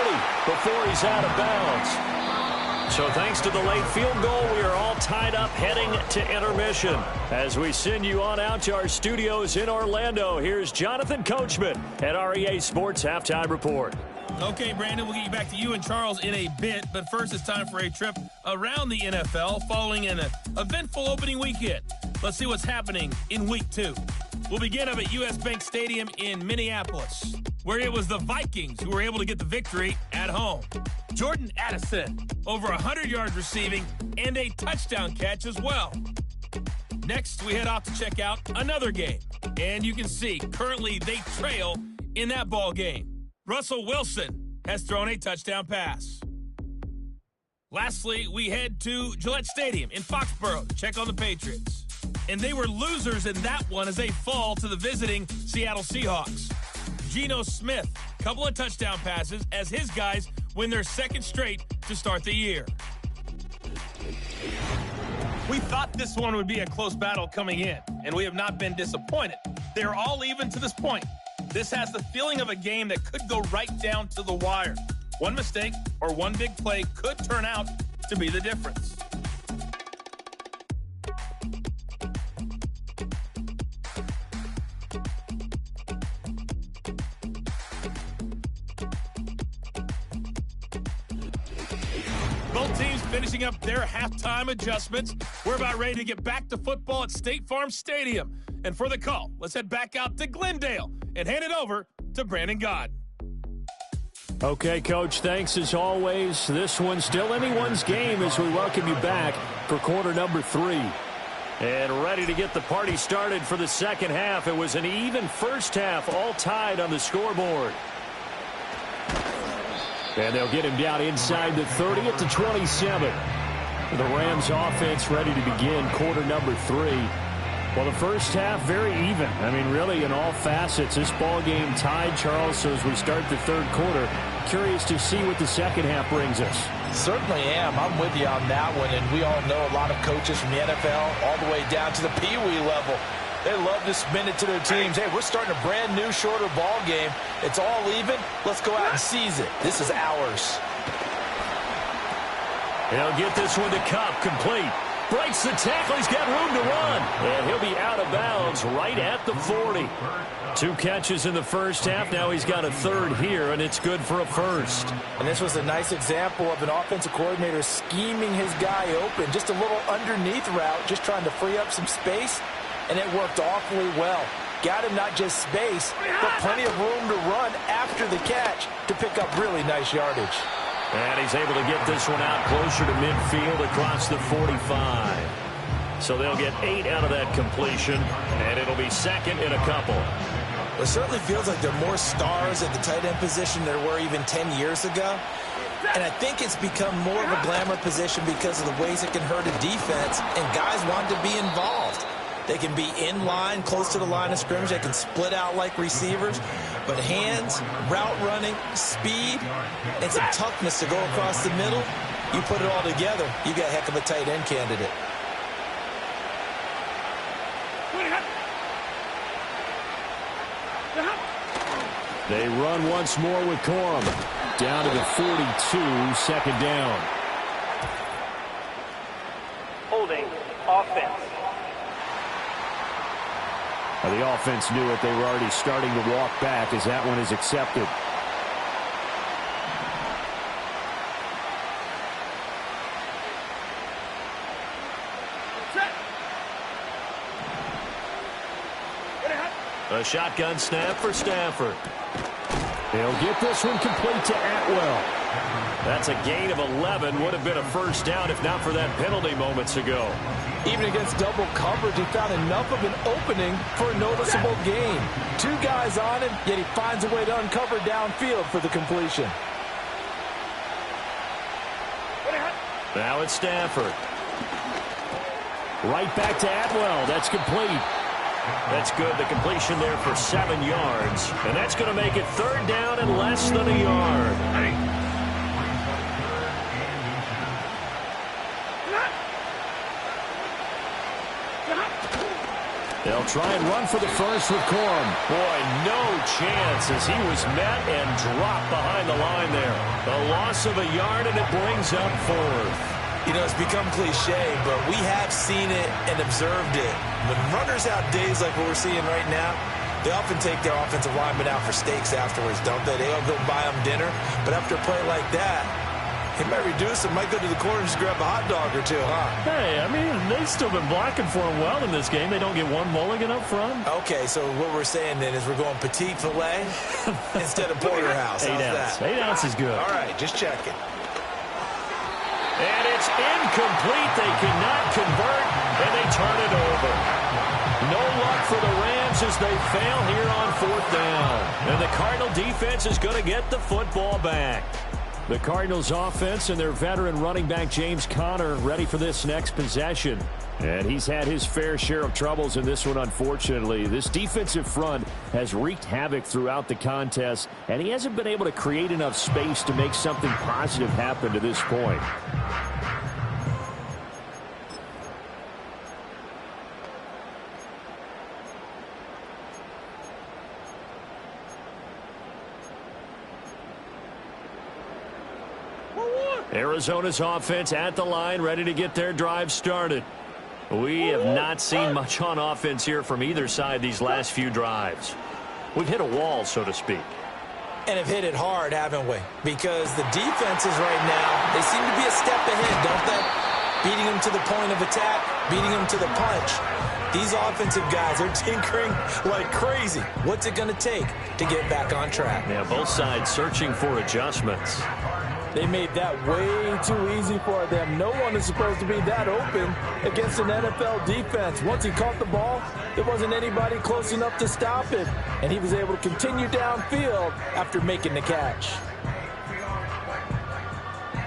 before he's out of bounds. So thanks to the late field goal, we are all tied up heading to intermission. As we send you on out to our studios in Orlando, here's Jonathan Coachman at REA Sports Halftime Report. Okay, Brandon, we'll get you back to you and Charles in a bit, but first it's time for a trip around the NFL following an eventful opening weekend. Let's see what's happening in Week 2. We'll begin up at U.S. Bank Stadium in Minneapolis, where it was the Vikings who were able to get the victory at home. Jordan Addison, over 100 yards receiving and a touchdown catch as well. Next, we head off to check out another game. And you can see, currently they trail in that ball game. Russell Wilson has thrown a touchdown pass. Lastly, we head to Gillette Stadium in Foxborough to check on the Patriots. And they were losers in that one as they fall to the visiting Seattle Seahawks. Geno Smith, couple of touchdown passes as his guys win their second straight to start the year. We thought this one would be a close battle coming in, and we have not been disappointed. They're all even to this point. This has the feeling of a game that could go right down to the wire. One mistake or one big play could turn out to be the difference. Both teams finishing up their halftime adjustments. We're about ready to get back to football at State Farm Stadium. And for the call, let's head back out to Glendale and hand it over to Brandon Gaudin. Okay, Coach, thanks as always. This one's still anyone's game as we welcome you back for quarter number 3. And ready to get the party started for the second half. It was an even first half, all tied on the scoreboard. And they'll get him down inside the 30 at the 27. The Rams offense ready to begin quarter number 3. Well, the first half, very even. I mean, really, in all facets, this ball game tied, Charles. So as we start the third quarter, curious to see what the second half brings us. Certainly am. I'm with you on that one. And we all know a lot of coaches from the NFL all the way down to the Pee Wee level. They love to spin it to their teams. Hey, we're starting a brand new, shorter ball game. It's all even. Let's go out and seize it. This is ours. He'll get this one to Cup, complete. Breaks the tackle. He's got room to run. And he'll be out of bounds right at the 40. 2 catches in the first half. Now he's got a third here, and it's good for a first. And this was a nice example of an offensive coordinator scheming his guy open. Just a little underneath route, just trying to free up some space, and it worked awfully well. Got him not just space, but plenty of room to run after the catch to pick up really nice yardage. And he's able to get this one out closer to midfield across the 45. So they'll get 8 out of that completion, and it'll be second in a couple. It certainly feels like there are more stars at the tight end position than there were even 10 years ago. And I think it's become more of a glamour position because of the ways it can hurt a defense, and guys want to be involved. They can be in line, close to the line of scrimmage. They can split out like receivers. But hands, route running, speed, and some toughness to go across the middle, you put it all together, you got a heck of a tight end candidate. They run once more with Corum. Down to the 42, second down. Holding, offense. The offense knew it. They were already starting to walk back as that one is accepted. A shotgun snap for Stafford. He'll get this one complete to Atwell. That's a gain of 11. Would have been a first down if not for that penalty moments ago. Even against double coverage, he found enough of an opening for a noticeable gain. 2 guys on him, yet he finds a way to uncover downfield for the completion. Now it's Stafford. Right back to Atwell. That's complete. That's good. The completion there for 7 yards. And that's going to make it third down and less than a yard. They'll try and run for the first with Corum. Boy, no chance as he was met and dropped behind the line there. A loss of a yard, and it brings up fourth. You know, it's become cliche, but we have seen it and observed it. When runners have days like what we're seeing right now, they often take their offensive linemen out for steaks afterwards, don't they? They'll go buy them dinner. But after a play like that, he might reduce it, might go to the corner and just grab a hot dog or two, huh? Hey, I mean, they've still been blocking for him well in this game. They don't get one mulligan up front. Okay, so what we're saying then is we're going petite filet instead of porterhouse. 8 ounce. That? 8 ounce is good. All right, just checking. And it's incomplete. They cannot convert, and they turn it over. No luck for the Rams as they fail here on fourth down. And the Cardinal defense is going to get the football back. The Cardinals offense and their veteran running back James Conner ready for this next possession. And he's had his fair share of troubles in this one, unfortunately. This defensive front has wreaked havoc throughout the contest, and he hasn't been able to create enough space to make something positive happen to this point. Arizona's offense at the line, ready to get their drive started. We have not seen much on offense here from either side these last few drives. We've hit a wall, so to speak. And have hit it hard, haven't we? Because the defenses right now, they seem to be step ahead, don't they? Beating them to the point of attack, beating them to the punch. These offensive guys are tinkering like crazy. What's it going to take to get back on track? Yeah, both sides searching for adjustments. They made that way too easy for them. No one is supposed to be that open against an NFL defense. Once he caught the ball, there wasn't anybody close enough to stop him. And he was able to continue downfield after making the catch.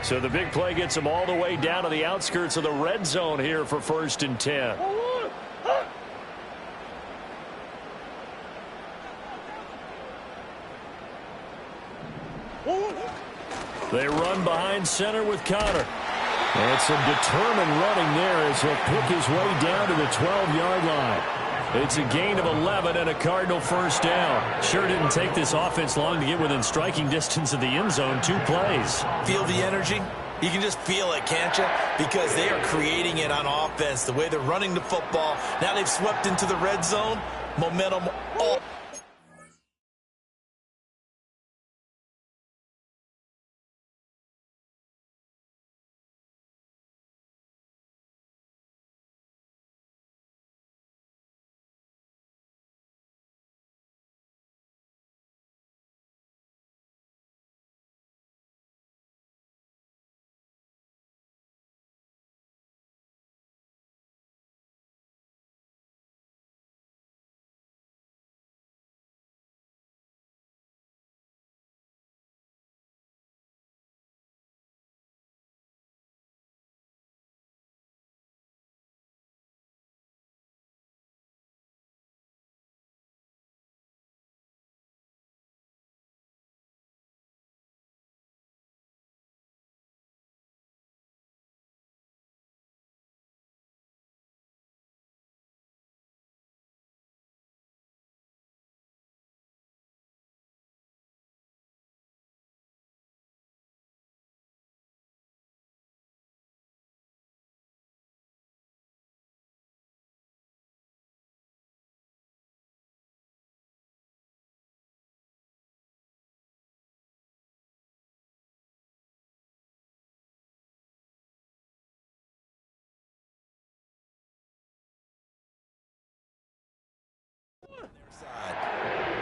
So the big play gets him all the way down to the outskirts of the red zone here for 1st and 10. They run behind center with Connor. And some determined running there as he'll pick his way down to the 12-yard line. It's a gain of 11 and a Cardinal first down. Sure didn't take this offense long to get within striking distance of the end zone. 2 plays. Feel the energy? You can just feel it, can't you? Because they are creating it on offense. The way they're running the football. Now they've swept into the red zone. Momentum all.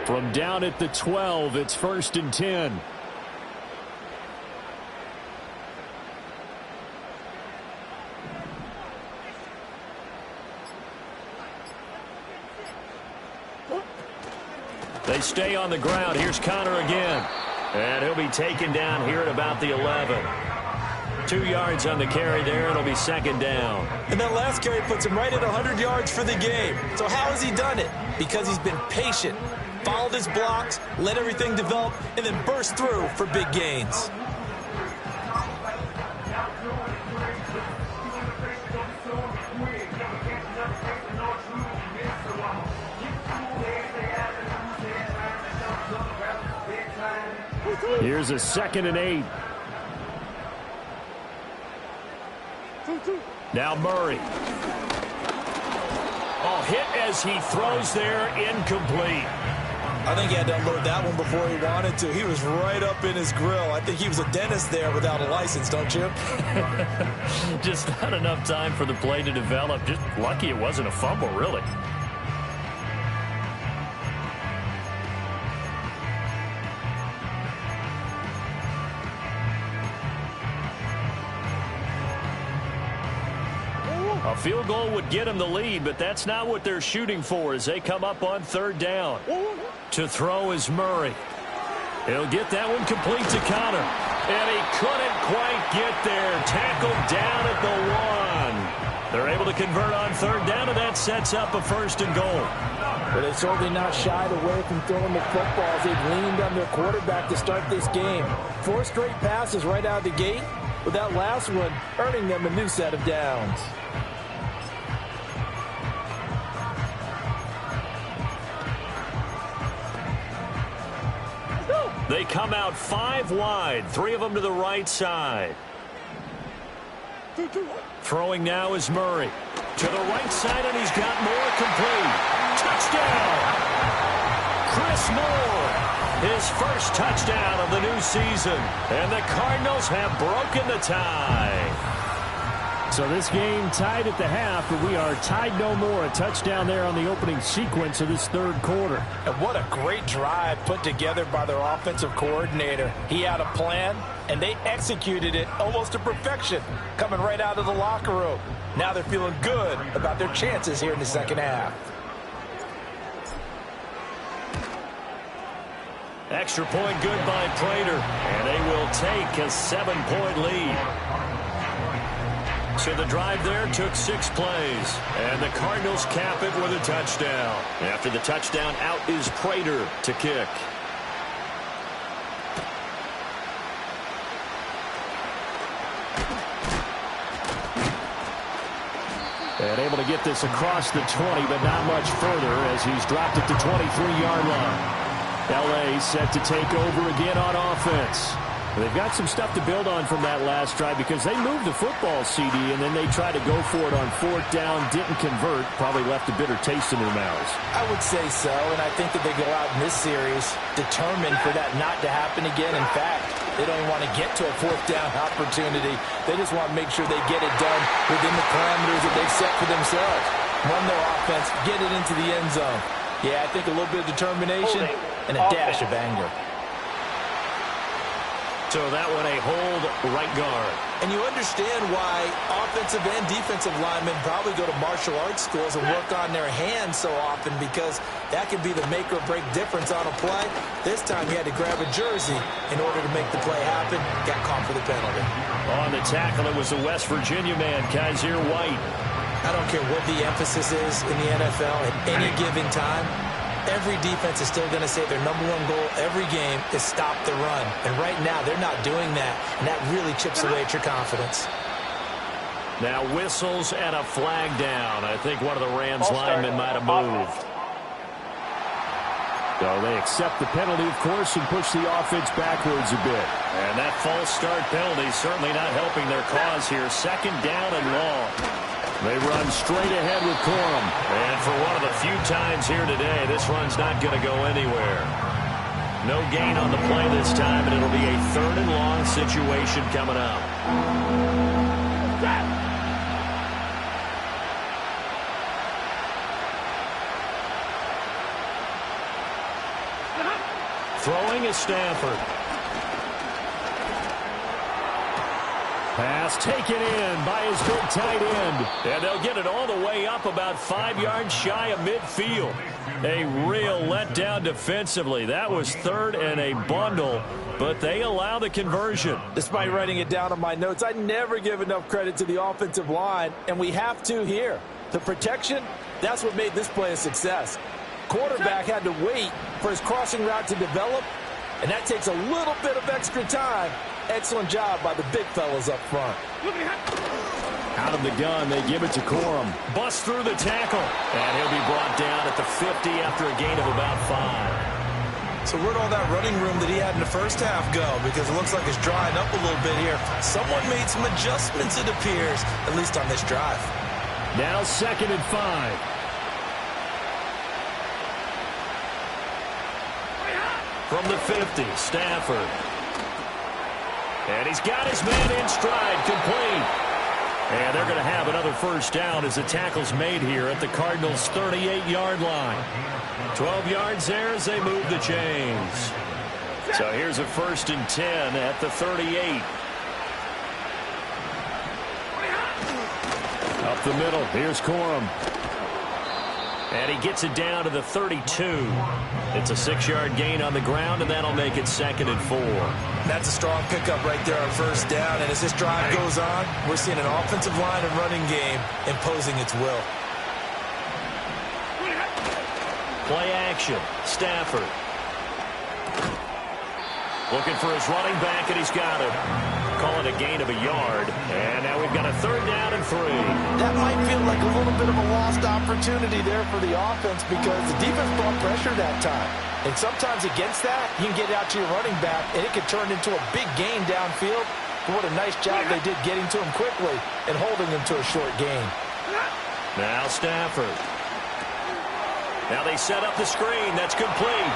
From down at the 12, it's 1st and 10. They stay on the ground. Here's Connor again. And he'll be taken down here at about the 11. 2 yards on the carry there. It'll be 2nd down. And that last carry puts him right at 100 yards for the game. So how has he done it? Because he's been patient, followed his blocks, let everything develop, and then burst through for big gains. Here's a 2nd and 8. Now Murray. Oh, hit as he throws there, incomplete. I think he had to unload that one before he wanted to. He was right up in his grill. I think he was a dentist there without a license, don't you? Just not enough time for the play to develop. Just lucky it wasn't a fumble, really. A field goal would get him the lead, but that's not what they're shooting for as they come up on 3rd down. To throw is Murray. He'll get that one complete to Connor. And he couldn't quite get there. Tackled down at the 1. They're able to convert on 3rd down, and that sets up a 1st and goal. But they certainly not shied away from throwing the footballs. They've leaned on their quarterback to start this game. 4 straight passes right out of the gate, with that last one earning them a new set of downs. They come out 5 wide, 3 of them to the right side. Throwing now is Murray. To the right side, and he's got more complete. Touchdown! Chris Moore. his first touchdown of the new season. And the Cardinals have broken the tie. So this game tied at the half, but we are tied no more. A touchdown there on the opening sequence of this third quarter. And what a great drive put together by their offensive coordinator. He had a plan, and they executed it almost to perfection, coming right out of the locker room. Now they're feeling good about their chances here in the second half. Extra point good by Prater, and they will take a 7-point lead. So the drive there took 6 plays, and the Cardinals cap it with a touchdown. After the touchdown, out is Prater to kick. And able to get this across the 20, but not much further as he's dropped it to 23-yard line. L.A. set to take over again on offense. They've got some stuff to build on from that last drive because they moved the football, CD, and then they tried to go for it on 4th down, didn't convert, probably left a bitter taste in their mouths. I would say so, and I think that they go out in this series determined for that not to happen again. In fact, they don't even want to get to a 4th down opportunity. They just want to make sure they get it done within the parameters that they've set for themselves. Run their offense, get it into the end zone. Yeah, I think a little bit of determination and a dash of anger. So that one a hold right guard. And you understand why offensive and defensive linemen probably go to martial arts schools and work on their hands so often, because that can be the make or break difference on a play. This time he had to grab a jersey in order to make the play happen. Got caught for the penalty. On the tackle, it was the West Virginia man, Kaiser White. I don't care what the emphasis is in the NFL at any given time. Every defense is still going to say their #1 goal every game is stop the run. And right now, they're not doing that, and that really chips away at your confidence. Now whistles and a flag down. I think one of the Rams linemen might have moved. So they accept the penalty, of course, and push the offense backwards a bit. And that false start penalty certainly not helping their cause here. 2nd down and long. They run straight ahead with Corum. And for one of the few times here today, this run's not going to go anywhere. No gain on the play this time, and it'll be a 3rd and long situation coming up. Throwing is Stafford. Pass taken in by his big tight end. And they'll get it all the way up about 5 yards shy of midfield. A real letdown defensively. That was 3rd and a bundle, but they allow the conversion. Despite writing it down on my notes, I never give enough credit to the offensive line, and we have to here. The protection, that's what made this play a success. Quarterback had to wait for his crossing route to develop, and that takes a little bit of extra time. Excellent job by the big fellas up front. Out of the gun, they give it to Corum. Bust through the tackle, and he'll be brought down at the 50 after a gain of about 5. So where'd all that running room that he had in the first half go? Because it looks like it's drying up a little bit here. Someone made some adjustments, it appears, at least on this drive. Now 2nd and 5. From the 50, Stafford. And he's got his man in stride, complete. And they're going to have another 1st down as the tackle's made here at the Cardinals' 38-yard line. 12 yards there as they move the chains. So here's a 1st and 10 at the 38. Up the middle, here's Corum. And he gets it down to the 32. It's a 6-yard gain on the ground, and that'll make it 2nd and 4. That's a strong pickup right there on 1st down. And as this drive goes on, we're seeing an offensive line and running game imposing its will. Play action. Stafford. Looking for his running back, and he's got him. Call it a gain of a yard. And now we've got a 3rd down and 3. That might feel like a little bit of a lost opportunity there for the offense because the defense brought pressure that time. And sometimes against that, you can get out to your running back, and it can turn into a big gain downfield. But what a nice job they did getting to him quickly and holding him to a short gain. Now Stafford. Now they set up the screen. That's complete.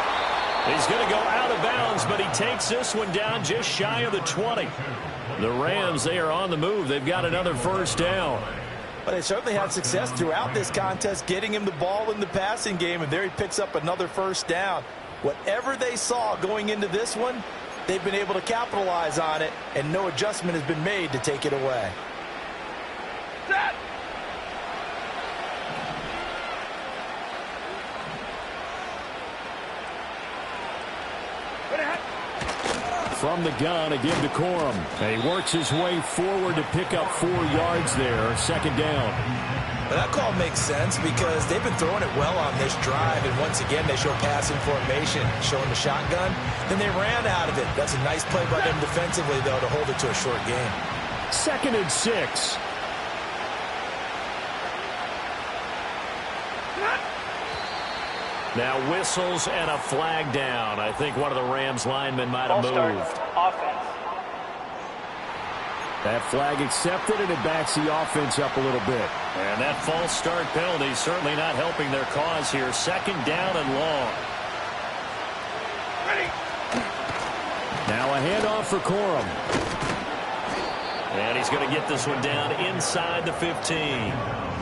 He's going to go out of bounds, but he takes this one down just shy of the 20. The Rams, they are on the move. They've got another first down. But they certainly had success throughout this contest, getting him the ball in the passing game, and there he picks up another first down. Whatever they saw going into this one, they've been able to capitalize on it, and no adjustment has been made to take it away. Set. From the gun, again to Corum. And he works his way forward to pick up 4 yards there. Second down. But that call makes sense because they've been throwing it well on this drive, and once again they show passing formation, showing the shotgun. Then they ran out of it. That's a nice play by them defensively, though, to hold it to a short game. 2nd and 6. Now whistles and a flag down. I think one of the Rams linemen might have moved. Offense. That flag accepted, and it backs the offense up a little bit. And that false start penalty certainly not helping their cause here. 2nd down and long. Ready. Now a handoff for Corum. And he's going to get this one down inside the 15.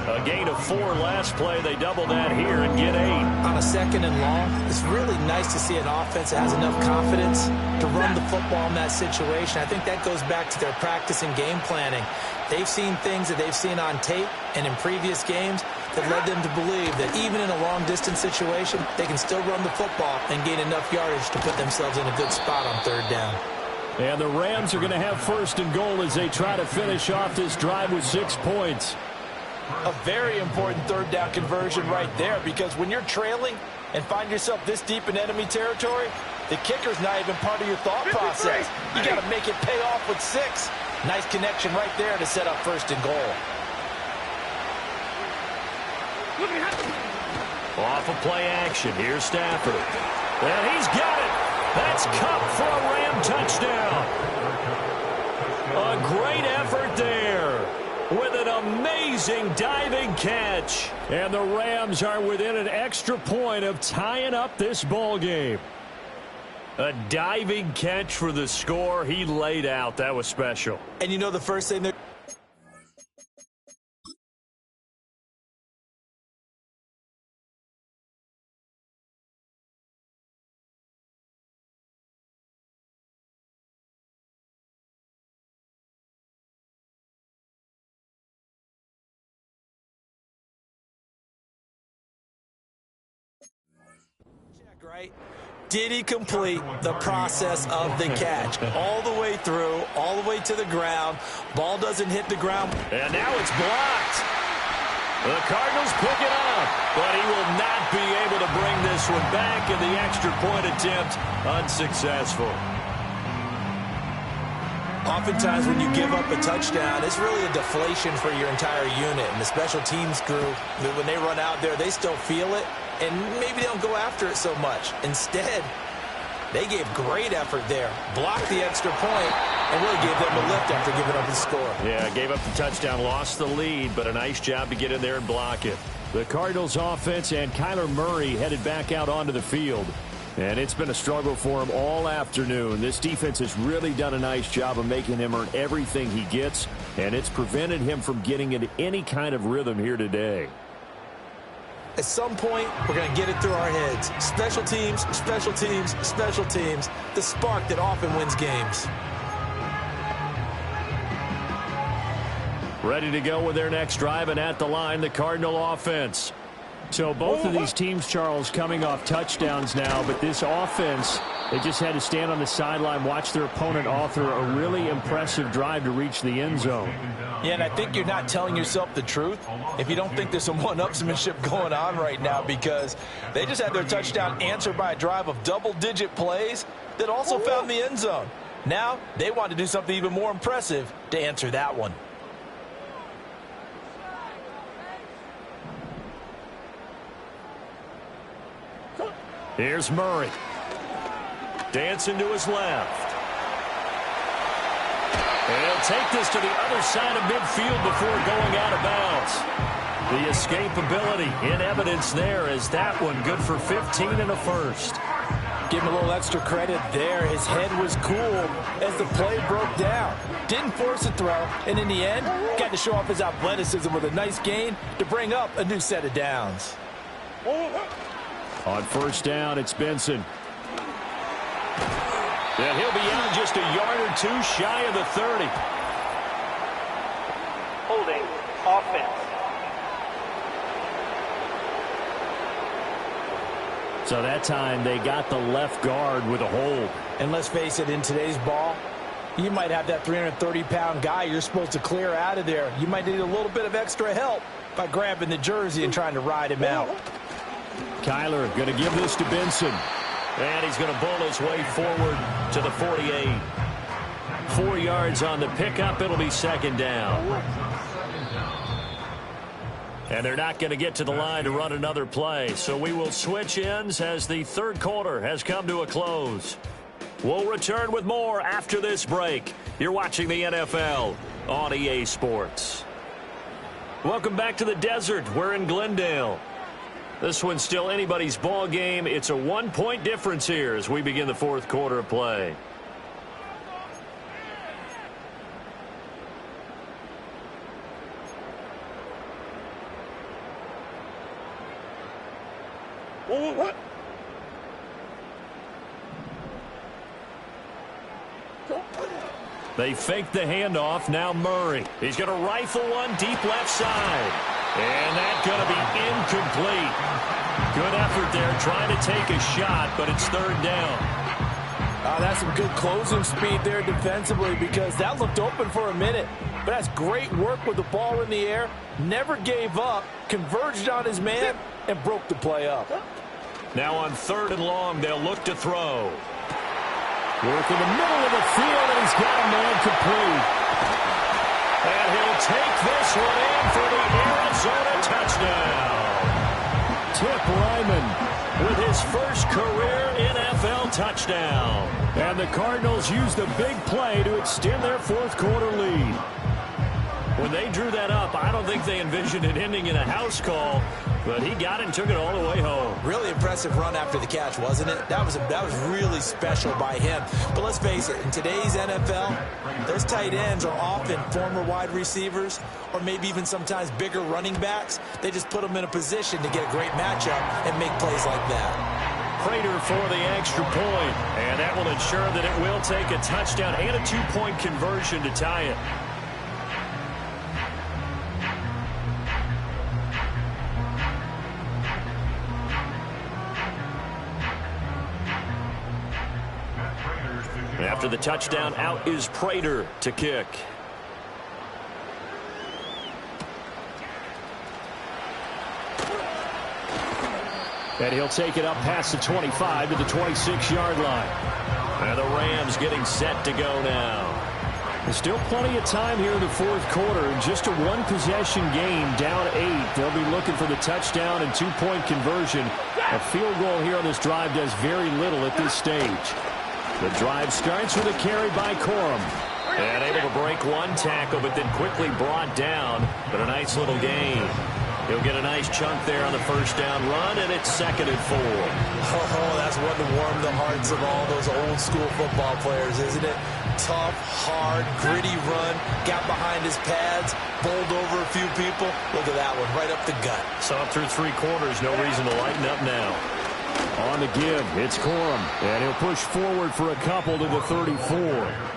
A gain of 4 last play. They double that here and get 8. On a 2nd and long, it's really nice to see an offense that has enough confidence to run the football in that situation. I think that goes back to their practice and game planning. They've seen things that they've seen on tape and in previous games that led them to believe that even in a long-distance situation, they can still run the football and gain enough yardage to put themselves in a good spot on 3rd down. And the Rams are going to have 1st and goal as they try to finish off this drive with 6 points. A very important 3rd down conversion right there, because when you're trailing and find yourself this deep in enemy territory, the kicker's not even part of your thought process. You got to make it pay off with 6. Nice connection right there to set up 1st and goal. Off of play action. Here's Stafford. And he's got it. That's Kupp for a Ram touchdown. A great effort there with an amazing diving catch. And the Rams are within an extra point of tying up this ball game. A diving catch for the score. He laid out. That was special. And you know the first thing that right? Did he complete the process of the catch? All the way through, all the way to the ground. Ball doesn't hit the ground. And now it's blocked. The Cardinals pick it up, but he will not be able to bring this one back, and the extra point attempt unsuccessful. Oftentimes when you give up a touchdown, it's really a deflation for your entire unit. And the special teams group, when they run out there, they still feel it. And maybe they don't go after it so much. Instead, they gave great effort there, blocked the extra point, and really gave them a lift after giving up the score. Yeah, gave up the touchdown, lost the lead, but a nice job to get in there and block it. The Cardinals offense and Kyler Murray headed back out onto the field. And it's been a struggle for him all afternoon. This defense has really done a nice job of making him earn everything he gets, and it's prevented him from getting into any kind of rhythm here today. At some point, we're going to get it through our heads. Special teams, special teams, special teams. The spark that often wins games. Ready to go with their next drive, and at the line, the Cardinal offense. So both of these teams, Charles, coming off touchdowns now, but this offense, they just had to stand on the sideline, watch their opponent author a really impressive drive to reach the end zone. Yeah, and I think you're not telling yourself the truth if you don't think there's some one-upsmanship going on right now, because they just had their touchdown answered by a drive of double-digit plays that also found the end zone. Now they want to do something even more impressive to answer that one. Here's Murray. Dancing to his left. And he'll take this to the other side of midfield before going out of bounds. The escapability in evidence there as that one good for 15 and a first. Give him a little extra credit there. His head was cool as the play broke down. Didn't force a throw, and in the end, got to show off his athleticism with a nice gain to bring up a new set of downs. On first down, it's Benson. And he'll be out just a yard or two shy of the 30. Holding offense. So that time they got the left guard with a hold. And let's face it, in today's ball, you might have that 330-pound guy you're supposed to clear out of there. You might need a little bit of extra help by grabbing the jersey and trying to ride him out. Kyler going to give this to Benson. And he's going to bull his way forward to the 48. 4 yards on the pickup. It'll be second down. And they're not going to get to the line to run another play. So we will switch ends as the third quarter has come to a close. We'll return with more after this break. You're watching the NFL on EA Sports. Welcome back to the desert. We're in Glendale. This one's still anybody's ball game. It's a 1-point difference here as we begin the fourth quarter of play. They fake the handoff. Now Murray. He's going to rifle one deep left side. And that's going to be incomplete. Good effort there trying to take a shot, but it's third down. That's some good closing speed there defensively because that looked open for a minute. But that's great work with the ball in the air. Never gave up, converged on his man, and broke the play up. Now on third and long, they'll look to throw. Work in the middle of the field, and he's got a man complete. And he'll take this one in for the Arizona touchdown. Tip Ryman with his first career NFL touchdown. And the Cardinals use the big play to extend their fourth quarter lead. When they drew that up, I don't think they envisioned it ending in a house call, but he got it and took it all the way home. Really impressive run after the catch, wasn't it? That was really special by him. But let's face it, in today's NFL, those tight ends are often former wide receivers or maybe even sometimes bigger running backs. They just put them in a position to get a great matchup and make plays like that. Prater for the extra point, and that will ensure that it will take a touchdown and a two-point conversion to tie it. After the touchdown, out is Prater to kick. And he'll take it up past the 25 to the 26-yard line. And the Rams getting set to go now. There's still plenty of time here in the fourth quarter. Just a one-possession game, down 8. They'll be looking for the touchdown and two-point conversion. A field goal here on this drive does very little at this stage. The drive starts with a carry by Corum. And able to break one tackle, but then quickly brought down. But a nice little gain. He'll get a nice chunk there on the first down run, and it's 2nd and 4. Oh, that's one to warm the hearts of all those old-school football players, isn't it? Tough, hard, gritty run, got behind his pads, bowled over a few people. Look at that one, right up the gut. So up through 3 quarters, no reason to lighten up now. On the give, it's Corum, and he'll push forward for a couple to the 34.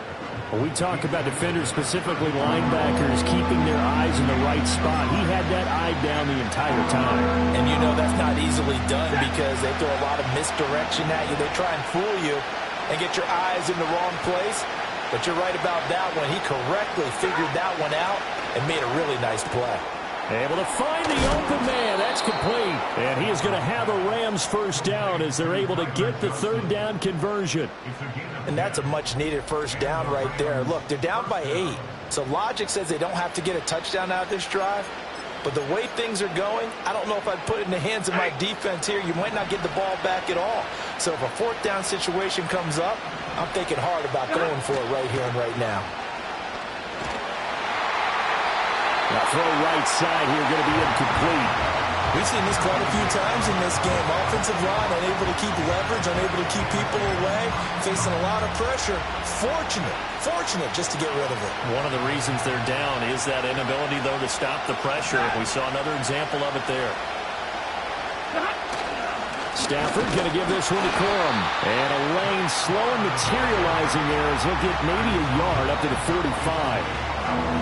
When we talk about defenders, specifically linebackers, keeping their eyes in the right spot, he had that eye down the entire time. And you know that's not easily done because they throw a lot of misdirection at you. They try and fool you and get your eyes in the wrong place. But you're right about that one. He correctly figured that one out and made a really nice play. Able to find the open man. That's complete. And he is going to have a Rams first down as they're able to get the third down conversion. And that's a much-needed first down right there. Look, they're down by 8. So logic says they don't have to get a touchdown out of this drive. But the way things are going, I don't know if I'd put it in the hands of my defense here. You might not get the ball back at all. So if a fourth down situation comes up, I'm thinking hard about going for it right here and right now. That throw right side here going to be incomplete. We've seen this quite a few times in this game. Offensive line unable to keep leverage, unable to keep people away, facing a lot of pressure. Fortunate just to get rid of it. One of the reasons they're down is that inability, though, to stop the pressure. We saw another example of it there. Stafford going to give this one to Corum. And a lane slow and materializing there as he'll get maybe a yard up to the 45.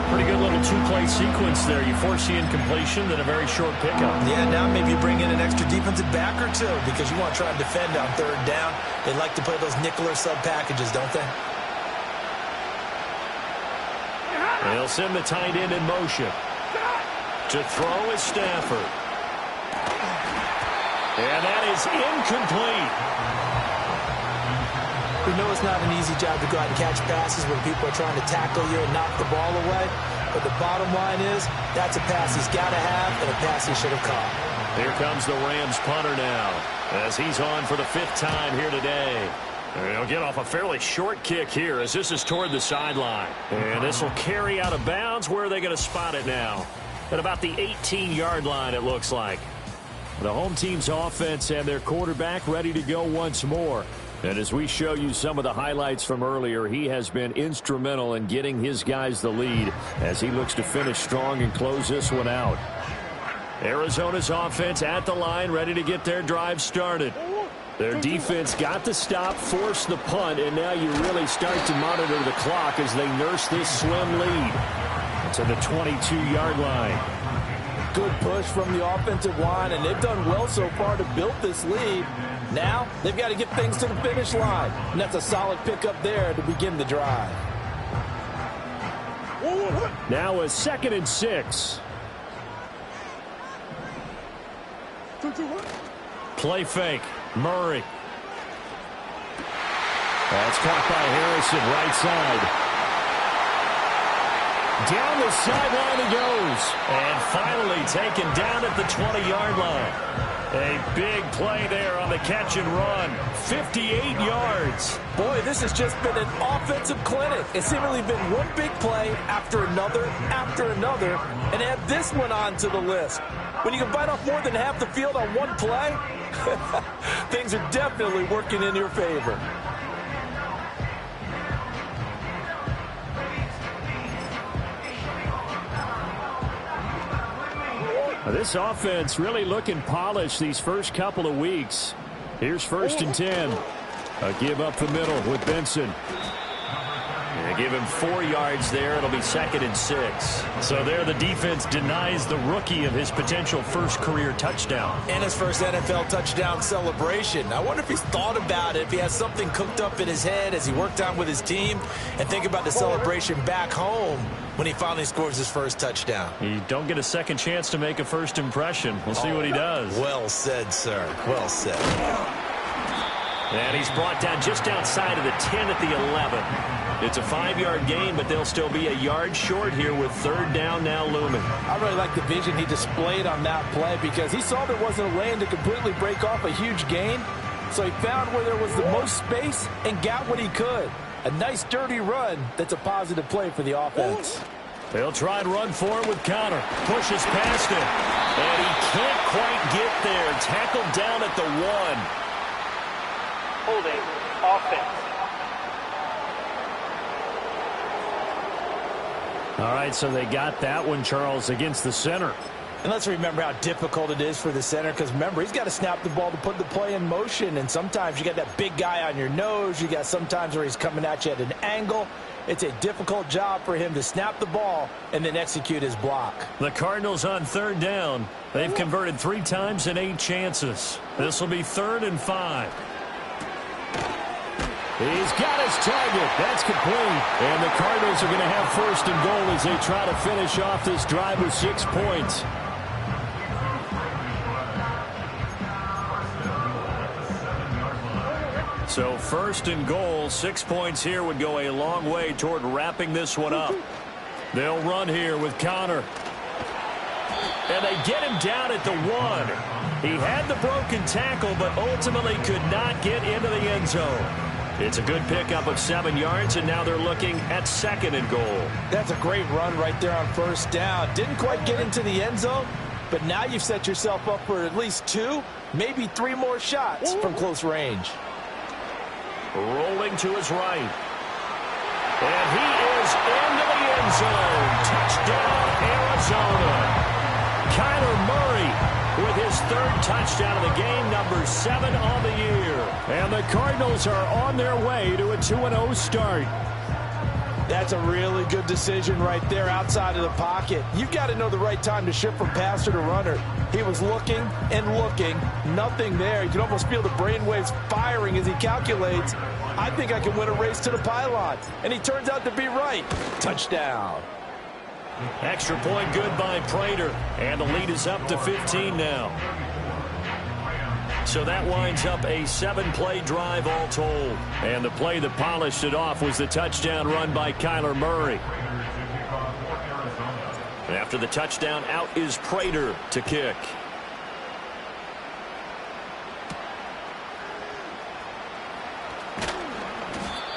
Pretty good little two-play sequence there. You force the incompletion, then a very short pickup. Yeah, now maybe you bring in an extra defensive back or two because you want to try and defend on third down. They like to play those nickel or sub packages, don't they? They'll send the tight end in motion. To throw is Stafford. And that is incomplete. We know it's not an easy job to go out and catch passes when people are trying to tackle you and knock the ball away. But the bottom line is, that's a pass he's got to have and a pass he should have caught. Here comes the Rams punter now as he's on for the 5th time here today. He'll get off a fairly short kick here as this is toward the sideline. And this will carry out of bounds. Where are they going to spot it now? At about the 18-yard line, it looks like. The home team's offense and their quarterback ready to go once more. And as we show you some of the highlights from earlier, he has been instrumental in getting his guys the lead as he looks to finish strong and close this one out. Arizona's offense at the line, ready to get their drive started. Their defense got the stop, forced the punt, and now you really start to monitor the clock as they nurse this slim lead to the 22-yard line. Good push from the offensive line, and they've done well so far to build this lead. Now, they've got to get things to the finish line, and that's a solid pickup there to begin the drive. Now a 2nd and 6. Play fake. Murray. That's caught by Harrison, right side. Down the sideline he goes. And finally taken down at the 20-yard line. A big play there on the catch and run. 58 yards. Boy, this has just been an offensive clinic. It's seemingly been one big play after another, and add this one onto the list. When you can bite off more than half the field on one play, things are definitely working in your favor. This offense really looking polished these first couple of weeks. Here's 1st and 10. A give up the middle with Benson. They give him 4 yards there. It'll be 2nd and 6. So there the defense denies the rookie of his potential first career touchdown. And his first NFL touchdown celebration. I wonder if he's thought about it, if he has something cooked up in his head as he worked on with his team, and think about the celebration back home when he finally scores his first touchdown. You don't get a second chance to make a first impression. We'll see what he does. Well said, sir. Well said. And he's brought down just outside of the 10 at the 11. It's a 5-yard gain, but they'll still be a yard short here with 3rd down now looming. I really like the vision he displayed on that play because he saw there wasn't a lane to completely break off a huge gain. So he found where there was the most space and got what he could. A nice dirty run that's a positive play for the offense. They'll try and run for it with Connor. Pushes past him. And he can't quite get there. Tackled down at the 1. Holding offense. All right, so they got that one, Charles, against the center. And let's remember how difficult it is for the center because, remember, he's got to snap the ball to put the play in motion. And sometimes you got that big guy on your nose. You got sometimes where he's coming at you at an angle. It's a difficult job for him to snap the ball and then execute his block. The Cardinals on 3rd down. They've converted 3 times in 8 chances. This will be 3rd and 5. He's got his target. That's complete. And the Cardinals are going to have 1st and goal as they try to finish off this drive with 6 points. So 1st and goal, 6 points here would go a long way toward wrapping this one up. They'll run here with Connor. And they get him down at the 1. He had the broken tackle, but ultimately could not get into the end zone. It's a good pickup of 7 yards, and now they're looking at 2nd and goal. That's a great run right there on 1st down. Didn't quite get into the end zone, but now you've set yourself up for at least 2, maybe 3 more shots from close range. Rolling to his right. And he is into the end zone. Touchdown, Arizona. Kyler Murray with his 3rd touchdown of the game, number 7 on the year. And the Cardinals are on their way to a 2-0 start. That's a really good decision right there outside of the pocket. You've got to know the right time to shift from passer to runner. He was looking and looking, nothing there. You can almost feel the brainwaves firing as he calculates, I think I can win a race to the pylon. And he turns out to be right. Touchdown. Extra point good by Prater. And the lead is up to 15 now. So that winds up a 7-play drive all told. And the play that polished it off was the touchdown run by Kyler Murray. And after the touchdown, out is Prater to kick.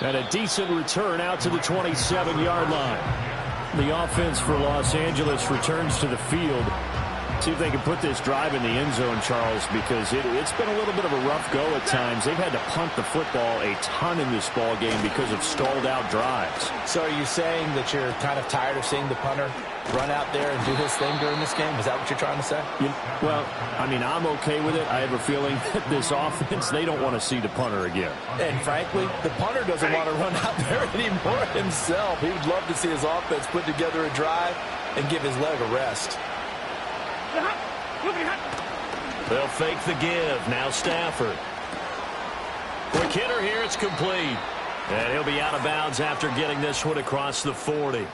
And a decent return out to the 27-yard line. The offense for Los Angeles returns to the field. See if they can put this drive in the end zone, Charles, because it's been a little bit of a rough go at times. They've had to punt the football a ton in this ball game because of stalled-out drives. So are you saying that you're kind of tired of seeing the punter run out there and do his thing during this game? Is that what you're trying to say? Well, I mean, I'm okay with it. I have a feeling that this offense, they don't want to see the punter again. And frankly, the punter doesn't want to run out there anymore himself. He would love to see his offense put together a drive and give his leg a rest. They'll fake the give. Now Stafford. Quick hitter here. It's complete. And he'll be out of bounds after getting this one across the 40.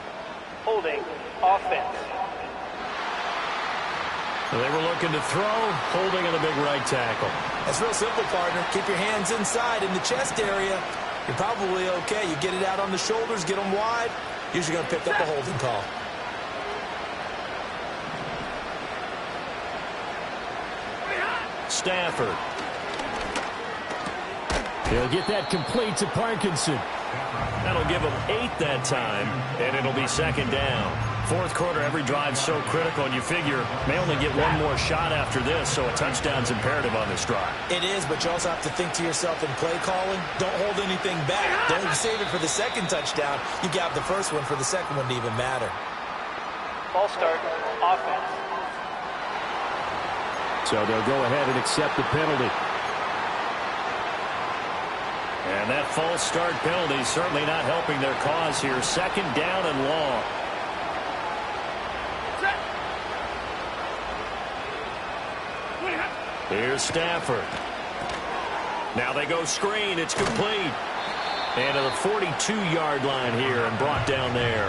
Holding offense. So they were looking to throw, holding in the big right tackle. That's real simple, partner. Keep your hands inside in the chest area. You're probably okay. You get it out on the shoulders, get them wide. Usually going to pick up a holding call. Stafford. He'll get that complete to Parkinson. That'll give him 8 that time, and it'll be 2nd down. Fourth quarter, every drive's so critical, and you figure may only get one more shot after this, so a touchdown's imperative on this drive. It is, but you also have to think to yourself in play calling, don't hold anything back. Don't save it for the 2nd touchdown. You got the first one for the 2nd one to even matter. False start, offense. So they'll go ahead and accept the penalty. And that false start penalty certainly not helping their cause here. 2nd down and long. Here's Stafford. Now they go screen. It's complete. And to the 42-yard line here and brought down there.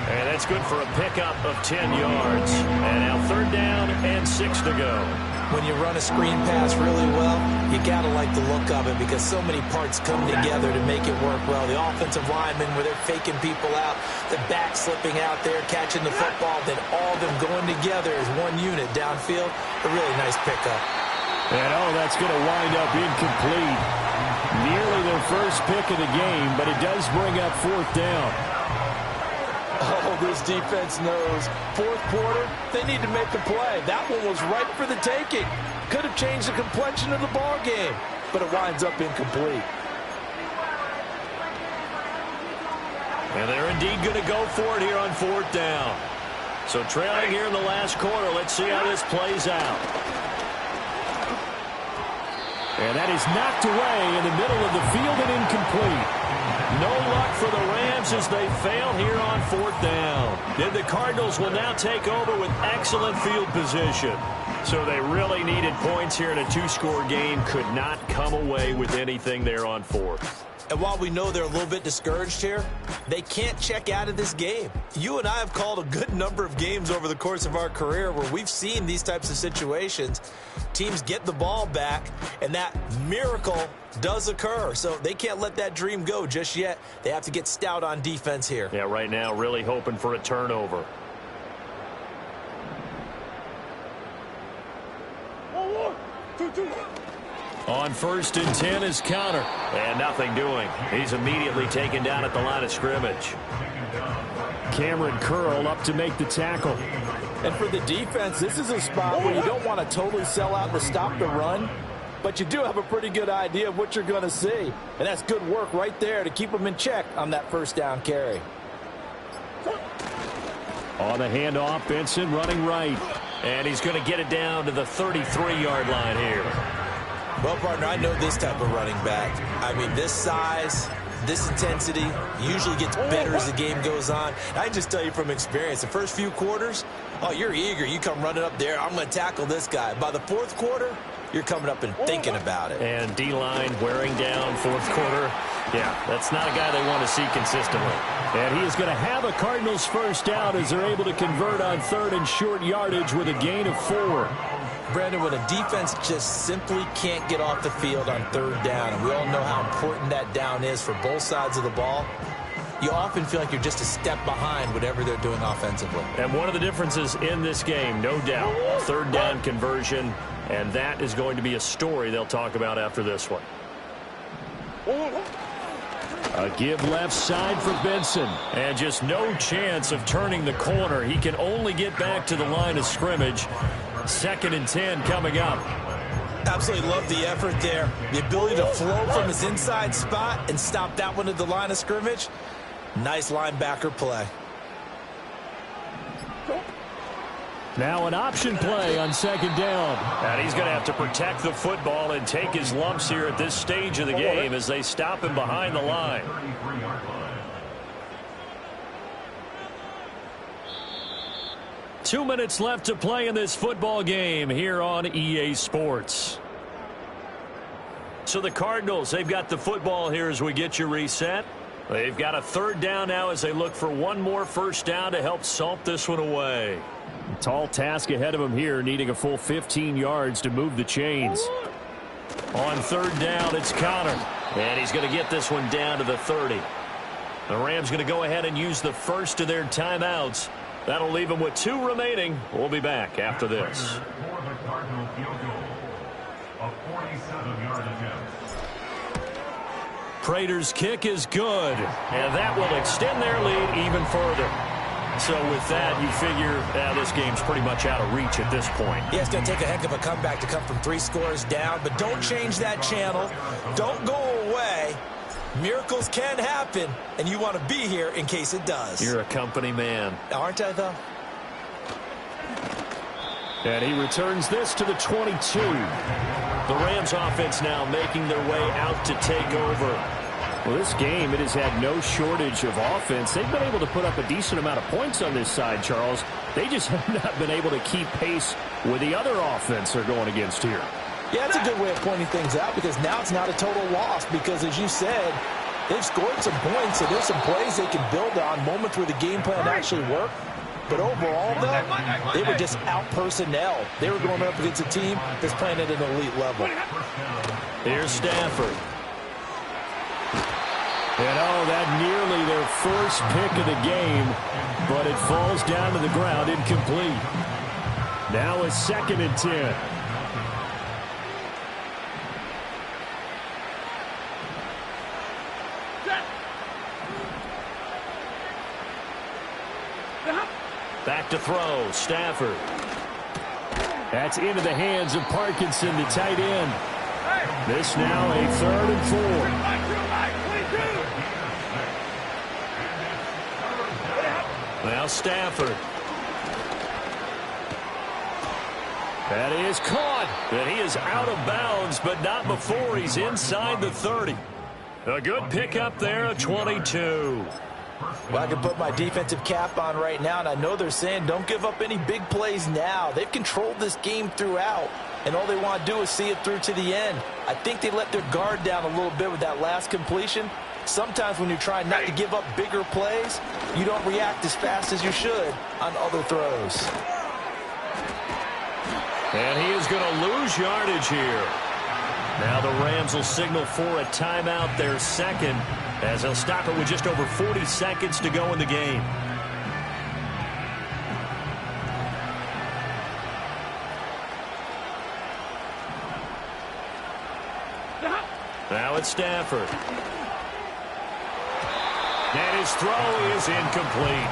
And that's good for a pickup of 10 yards. And now 3rd down and 6 to go. When you run a screen pass really well, you got to like the look of it because so many parts come together to make it work well. The offensive linemen, where they're faking people out, the back slipping out there, catching the football, then all of them going together as one unit downfield. A really nice pickup. And, that's going to wind up incomplete. Nearly their first pick of the game, but it does bring up 4th down. Oh, this defense knows. 4th quarter, they need to make a play. That one was ripe for the taking. Could have changed the complexion of the ball game, but it winds up incomplete. And they're indeed going to go for it here on 4th down. So trailing here in the last quarter. Let's see how this plays out. And that is knocked away in the middle of the field and incomplete. No luck for the Rams as they fail here on 4th down. Then the Cardinals will now take over with excellent field position. So they really needed points here in a 2-score game. Could not come away with anything there on 4th. And while we know they're a little bit discouraged here, they can't check out of this game. You and I have called a good number of games over the course of our career where we've seen these types of situations. Teams get the ball back, and that miracle does occur. So they can't let that dream go just yet. They have to get stout on defense here. Yeah, right now really hoping for a turnover. On 1st and 10 is Counter. And nothing doing. He's immediately taken down at the line of scrimmage. Cameron Curl up to make the tackle. And for the defense, this is a spot where you don't want to totally sell out to stop the run, but you do have a pretty good idea of what you're going to see. And that's good work right there to keep them in check on that first down carry. On the handoff, Benson running right. And he's going to get it down to the 33-yard line here. Well, partner, I know this type of running back. I mean, this size, this intensity usually gets better as the game goes on. I just tell you from experience, the first few quarters, oh, you're eager. You come running up there, I'm going to tackle this guy. By the fourth quarter, you're coming up and thinking about it. And D-line wearing down fourth quarter. Yeah, that's not a guy they want to see consistently. And he is going to have a Cardinals first down as they're able to convert on third and short yardage with a gain of 4. Brandon, when a defense just simply can't get off the field on third down, and we all know how important that down is for both sides of the ball, you often feel like you're just a step behind whatever they're doing offensively. And one of the differences in this game, no doubt, third down conversion, and that is going to be a story they'll talk about after this one. A give left side for Benson. And just no chance of turning the corner. He can only get back to the line of scrimmage. 2nd and 10 coming up. Absolutely love the effort there. The ability to flow from his inside spot and stop that one at the line of scrimmage. Nice linebacker play. Now an option play on 2nd down. And he's going to have to protect the football and take his lumps here at this stage of the game as they stop him behind the line. Two minutes left to play in this football game here on EA Sports. So the Cardinals, they've got the football here as we get you reset. They've got a third down now as they look for one more first down to help salt this one away. Tall task ahead of him here, needing a full 15 yards to move the chains. On third down, it's Connor. And he's going to get this one down to the 30. The Rams going to go ahead and use the first of their timeouts. That'll leave them with 2 remaining. We'll be back after this. Prater's kick is good. And that will extend their lead even further. So with that, you figure this game's pretty much out of reach at this point. Yeah, it's going to take a heck of a comeback to come from 3 scores down. But don't change that channel. Don't go away. Miracles can happen, and you want to be here in case it does. You're a company man. Aren't I, though? And he returns this to the 22. The Rams offense now making their way out to take over. Well, this game, it has had no shortage of offense. They've been able to put up a decent amount of points on this side, Charles. They just have not been able to keep pace with the other offense they're going against here. Yeah, that's a good way of pointing things out because now it's not a total loss because, as you said, they've scored some points, so there's some plays they can build on, moments where the game plan actually worked. But overall, though, they were just out-personnel. They were going up against a team that's playing at an elite level. Here's Stafford. And, that nearly their first pick of the game, but it falls down to the ground incomplete. Now a 2nd and 10. Back to throw, Stafford. That's into the hands of Parkinson, the tight end. This now a 3rd and 4. Now Stafford. That is caught. And he is out of bounds, but not before he's inside the 30. A good pickup there, a 22. Well, I can put my defensive cap on right now, and I know they're saying don't give up any big plays now. They've controlled this game throughout, and all they want to do is see it through to the end. I think they let their guard down a little bit with that last completion. Sometimes when you're trying not to give up bigger plays, you don't react as fast as you should on other throws. And he is going to lose yardage here. Now the Rams will signal for a timeout, their second, as they'll stop it with just over 40 seconds to go in the game. Now it's Stafford. And his throw is incomplete.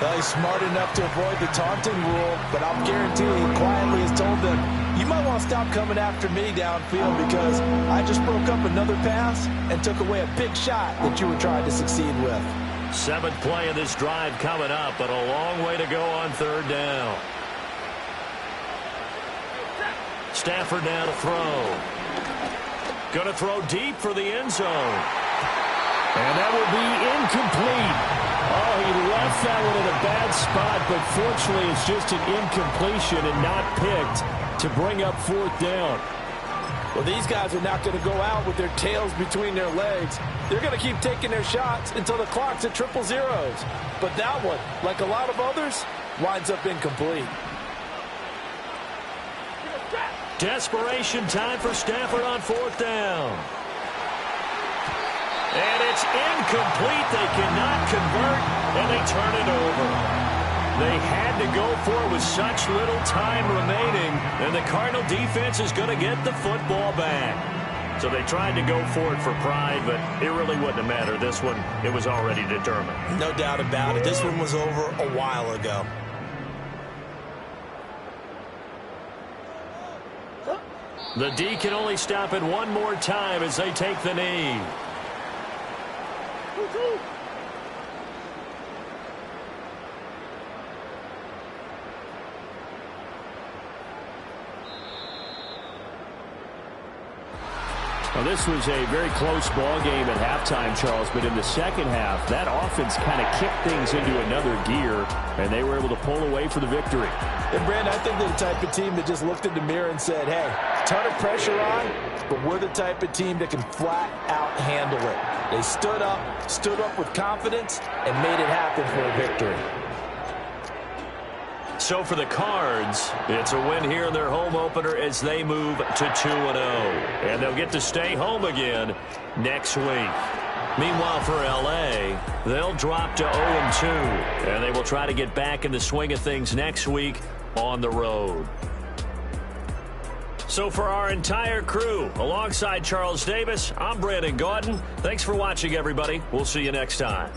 Well, he's smart enough to avoid the taunting rule, but I'll guarantee he quietly has told them, you might want to stop coming after me downfield because I just broke up another pass and took away a big shot that you were trying to succeed with. 7th play of this drive coming up, but a long way to go on 3rd down. Stafford now to throw. Going to throw deep for the end zone. And that will be incomplete. Oh, he left that one in a bad spot, but fortunately it's just an incompletion and not picked to bring up 4th down. Well, these guys are not going to go out with their tails between their legs. They're going to keep taking their shots until the clock's at 000. But that one, like a lot of others, winds up incomplete. Desperation time for Stafford on 4th down. And it's incomplete. They cannot convert, and they turn it over. They had to go for it with such little time remaining, and the Cardinal defense is going to get the football back. So they tried to go for it for pride, but it really wouldn't have mattered. This one, it was already determined. No doubt about it. This one was over a while ago. The D can only stop it one more time as they take the knee. Well, this was a very close ball game at halftime, Charles, but in the second half, that offense kind of kicked things into another gear, and they were able to pull away for the victory. And, Brandon, I think they're the type of team that just looked in the mirror and said, hey, ton of pressure on, but we're the type of team that can flat out handle it. They stood up with confidence, and made it happen for a victory. So for the Cards, it's a win here in their home opener as they move to 2-0. And they'll get to stay home again next week. Meanwhile, for L.A., they'll drop to 0-2. And they will try to get back in the swing of things next week on the road. So for our entire crew, alongside Charles Davis, I'm Brandon Gaudin. Thanks for watching, everybody. We'll see you next time.